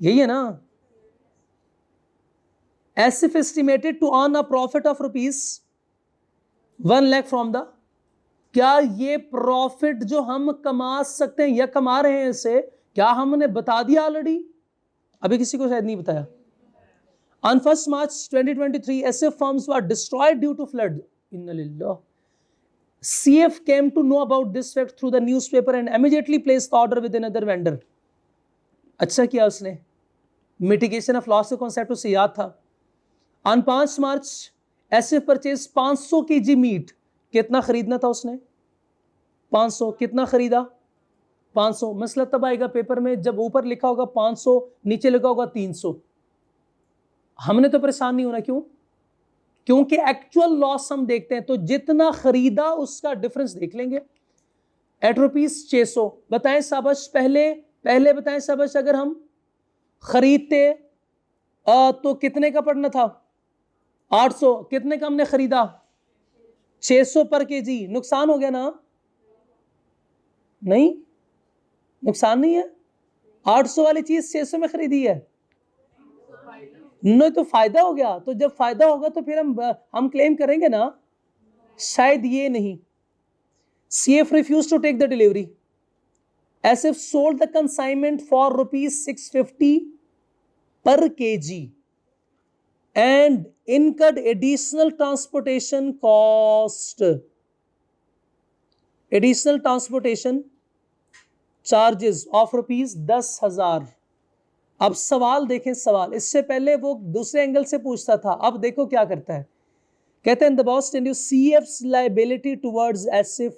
Speaker 1: यही है ना? Asif estimated to earn a profit of ₹1 lakh from the, क्या ये प्रॉफिट जो हम कमा सकते हैं या कमा रहे हैं इससे, क्या हमने बता दिया ऑलरेडी? अभी किसी को शायद नहीं बताया। On 1st March 2023, SF firms were destroyed due to flood. Inna lillah. CF came to know about this fact through the newspaper and immediately placed the order with another vendor. अच्छा किया उसने, mitigation of loss का concept उसे याद था। On 5 March SF purchase 500 kg meat. कितना खरीदना था उसने? 500। कितना खरीदा? 500। मसला तब आएगा पेपर में जब ऊपर लिखा होगा 500, नीचे लिखा होगा 300। हमने तो परेशान नहीं होना, क्यों? क्योंकि एक्चुअल लॉस हम देखते हैं, तो जितना खरीदा उसका डिफरेंस देख लेंगे। एट ₹600 बताएं शाबाश, पहले बताएं शाबाश, अगर हम खरीदते तो कितने का पड़ना था? 800। कितने का हमने खरीदा? 600 पर केजी। नुकसान हो गया ना? नहीं, नुकसान नहीं है। 800 वाली चीज 600 में खरीदी है, नहीं तो फायदा हो गया। तो जब फायदा होगा तो फिर हम क्लेम करेंगे ना, शायद ये नहीं। CF refused to take the delivery. SF sold the consignment for ₹650 per kg and incurred additional transportation cost. Additional transportation charges of ₹10,000. अब सवाल देखें, सवाल इससे पहले वो दूसरे एंगल से पूछता था, अब देखो क्या करता है। कहते हैं the boss tell you CF's liability towards SF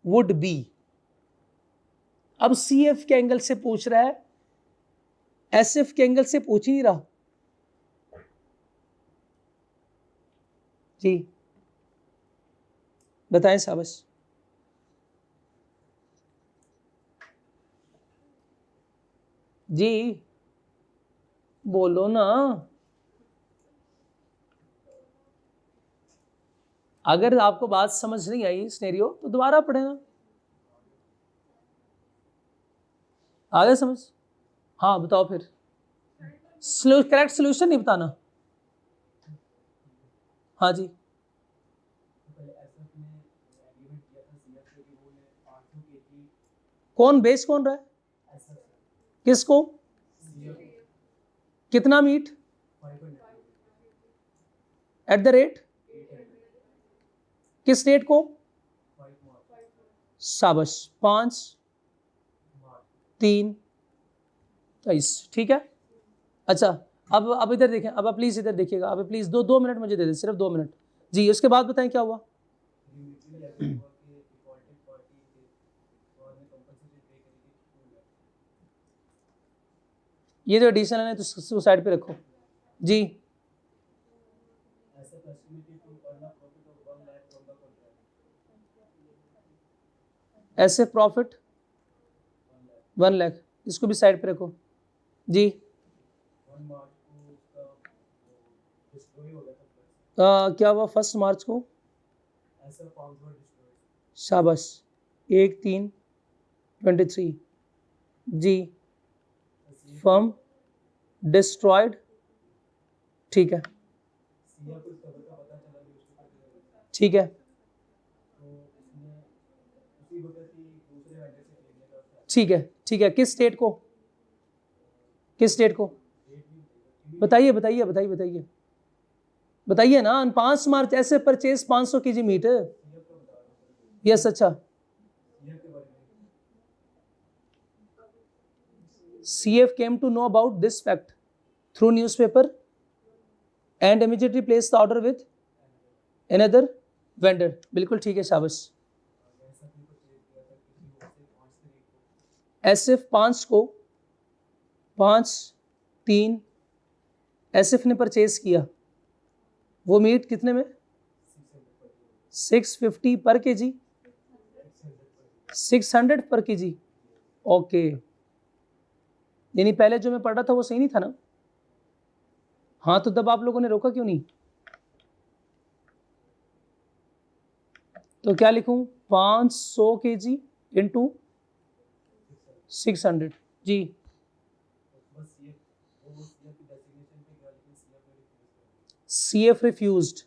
Speaker 1: would be, अब CF के एंगल से पूछ रहा है, SF के एंगल से पूछ ही नहीं रहा जी। बताएं शाबाश। जी बोलो ना, अगर आपको बात समझ नहीं आई सिनेरियो तो दोबारा पढ़ेना, आ गया समझ? हाँ बताओ फिर। करेक्ट सोल्यूशन नहीं बताना। हाँ जी, कौन बेच कौन रहा है? किसको? कितना मीट? एट द रेट किस डेट को? शाबाश, 5/3/23। ठीक है। अच्छा अब इधर देखें, अब प्लीज इधर देखिएगा, अब प्लीज दो मिनट मुझे दे दें, सिर्फ 2 मिनट जी। उसके बाद बताएं क्या हुआ। ये जो एडिशन है तो उसको साइड पे रखो जी। ऐसे प्रॉफिट 1 लाख, इसको भी साइड पे रखो जी। क्या हुआ 1 मार्च को? शाबाश, 1/3/23 जी। फर्म डिस्ट्रॉयड, ठीक है ठीक है ठीक है ठीक है। किस डेट को? किस डेट को बताइए बताइए बताइए बताइए बताइए ना। 5 मार्च ऐसे परचेज 500 kg मीट। यस, अच्छा। CF came to know about this fact through newspaper and immediately placed the order with another vendor. बिल्कुल ठीक है, शाबाश। SF 5 को 5/3 SF ने परचेज किया, वो मीट कितने में? 650 पर केजी, 600 पर केजी। ओके, यानी पहले जो मैं पढ़ रहा था वो सही नहीं था ना? हाँ, तो तब आप लोगों ने रोका क्यों नहीं? तो क्या लिखूं? 500 kg इंटू 600 जी। CF रिफ्यूज्ड,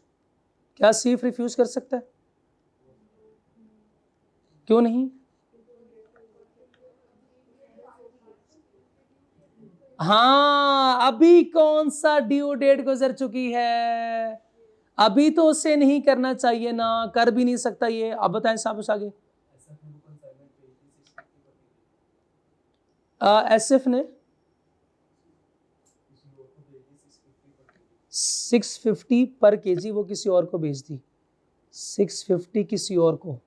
Speaker 1: क्या CF रिफ्यूज कर सकता है? क्यों नहीं? हाँ, अभी कौन सा ड्यू डेट गुजर चुकी है, अभी तो उसे नहीं करना चाहिए ना, कर भी नहीं सकता ये। अब बताएं साहब आगे। SF ने 650 पर केजी वो किसी और को भेज दी, 650 किसी और को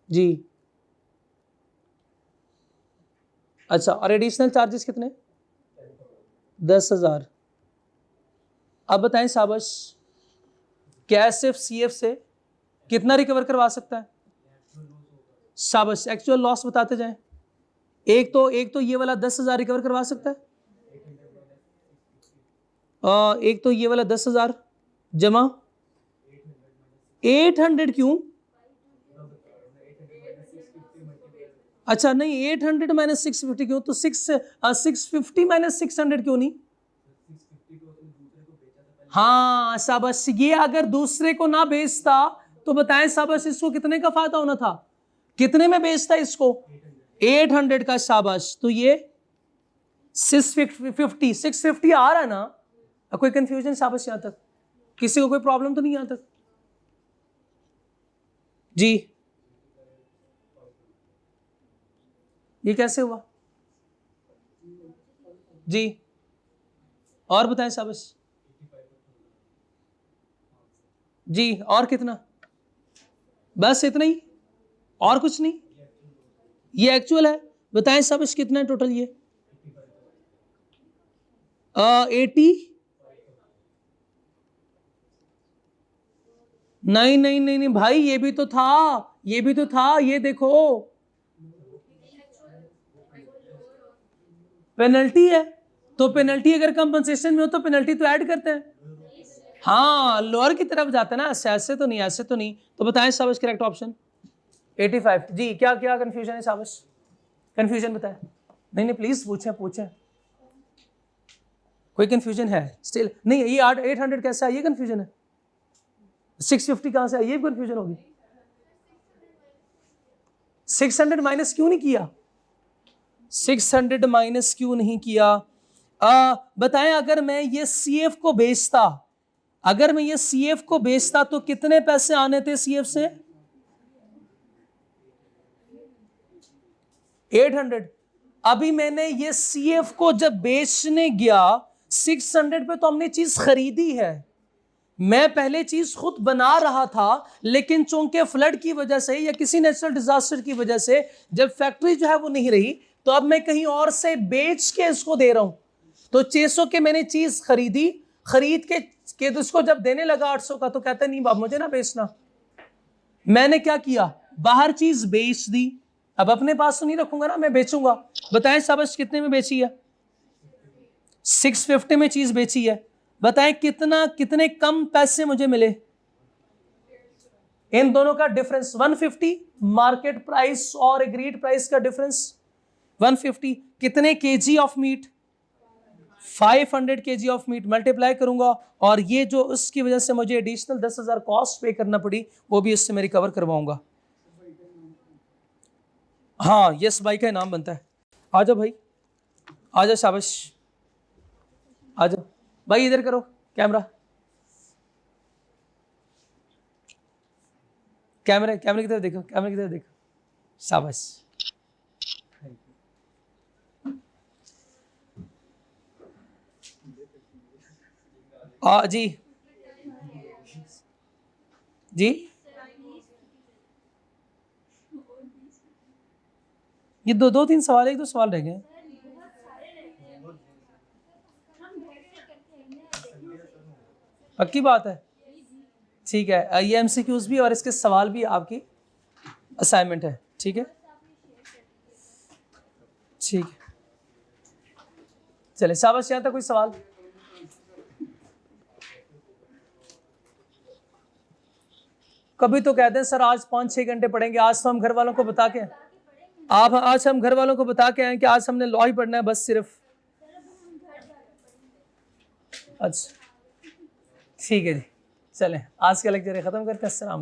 Speaker 1: जी। अच्छा, और एडिशनल चार्जेस कितने? 10,000। अब बताएं साबश, क्या SF CF से कितना रिकवर करवा सकता है? शाबाश, एक्चुअल लॉस बताते जाएं। एक तो ये वाला 10,000 रिकवर करवा सकता है, एक तो ये वाला 10,000 जमा 800 क्यों? अच्छा नहीं, 800 माइनस 650 क्यों? तो 650 माइनस 600 क्यों नहीं? हाँ शाबाश, ये अगर दूसरे को ना बेचता तो बताएं शाबाश, इसको कितने का फायदा होना था? कितने में बेचता इसको? 800 का। शाबाश, तो ये 650 आ रहा है ना? कोई कंफ्यूजन शाबाश? यहां तक किसी को कोई प्रॉब्लम तो नहीं यहां तक जी? ये कैसे हुआ जी? और बताएं शाबाश जी, और कितना? बस इतना ही, और कुछ नहीं? ये एक्चुअल है, बताएं शाबाश कितना है टोटल? ये 80 नहीं भाई, ये भी तो था, ये भी तो था, ये देखो पेनल्टी है, तो पेनल्टी अगर कंपनसेशन में हो तो पेनल्टी तो ऐड करते हैं। हाँ, लोअर की तरफ जाता है ना, ऐसे तो नहीं, ऐसे तो नहीं। तो बताएं शाबाश करेक्ट ऑप्शन 85 जी। क्या क्या कंफ्यूजन है शाबाश? कंफ्यूजन बताएं। नहीं प्लीज पूछें कोई कंफ्यूजन है स्टिल? नहीं, ये 800 कैसे है, ये कंफ्यूजन है। 650 कहां से है, ये कंफ्यूजन होगी। 600 माइनस क्यों नहीं किया? 600 माइनस क्यों नहीं किया? बताएं, अगर मैं ये CF को बेचता, अगर मैं ये CF को बेचता तो कितने पैसे आने थे CF से? 800। अभी मैंने ये CF को जब बेचने गया 600 पे, तो हमने चीज खरीदी है, मैं पहले चीज खुद बना रहा था, लेकिन चूंकि फ्लड की वजह से या किसी नेचुरल डिजास्टर की वजह से जब फैक्ट्री जो है वो नहीं रही, तो अब मैं कहीं और से बेच के इसको दे रहा हूं। तो 600 के मैंने चीज खरीदी, खरीद के तो इसको जब देने लगा 800 का, तो कहता नहीं बाप मुझे ना बेचना। मैंने क्या किया, बाहर चीज बेच दी, अब अपने पास तो नहीं रखूंगा ना, मैं बेचूंगा। बताएं शाबाश कितने में बेची है? 650 में चीज बेची है। बताएं कितने कम पैसे मुझे मिले? इन दोनों का डिफरेंस 150, मार्केट प्राइस और एग्रीड प्राइस का डिफरेंस 150। कितने KG of meat? 500 KG of meat. Multiply करूंगा, और ये जो उसकी वजह से मुझे एडिशनल 10,000 कॉस्ट पे करना पड़ी, वो भी इससे मैं रिकवर करवाऊंगा। हाँ, यस भाई का नाम बनता है। आ जाओ भाई, आ जाओ शाबाश, आ जाओ भाई, इधर करो कैमरा, कैमरे की तरफ देखो, कैमरे की तरफ देखो, शाबाश। जी जी, ये दो तीन सवाल, एक दो सवाल रह गए। पक्की बात है, ठीक है। ये MCQs भी और इसके सवाल भी आपकी असाइनमेंट है, ठीक है, ठीक है। चले शाबाश, यहां तक कोई सवाल? कभी तो कहते हैं सर आज 5-6 घंटे पढ़ेंगे, आज तो हम घर वालों को बता के, आज हम घर वालों को बता के आए कि आज हमने लॉ ही पढ़ना है बस सिर्फ। अच्छा ठीक है जी, चलें आज का लेक्चर ख़त्म करते हैं। अस्सलाम वालेकुम।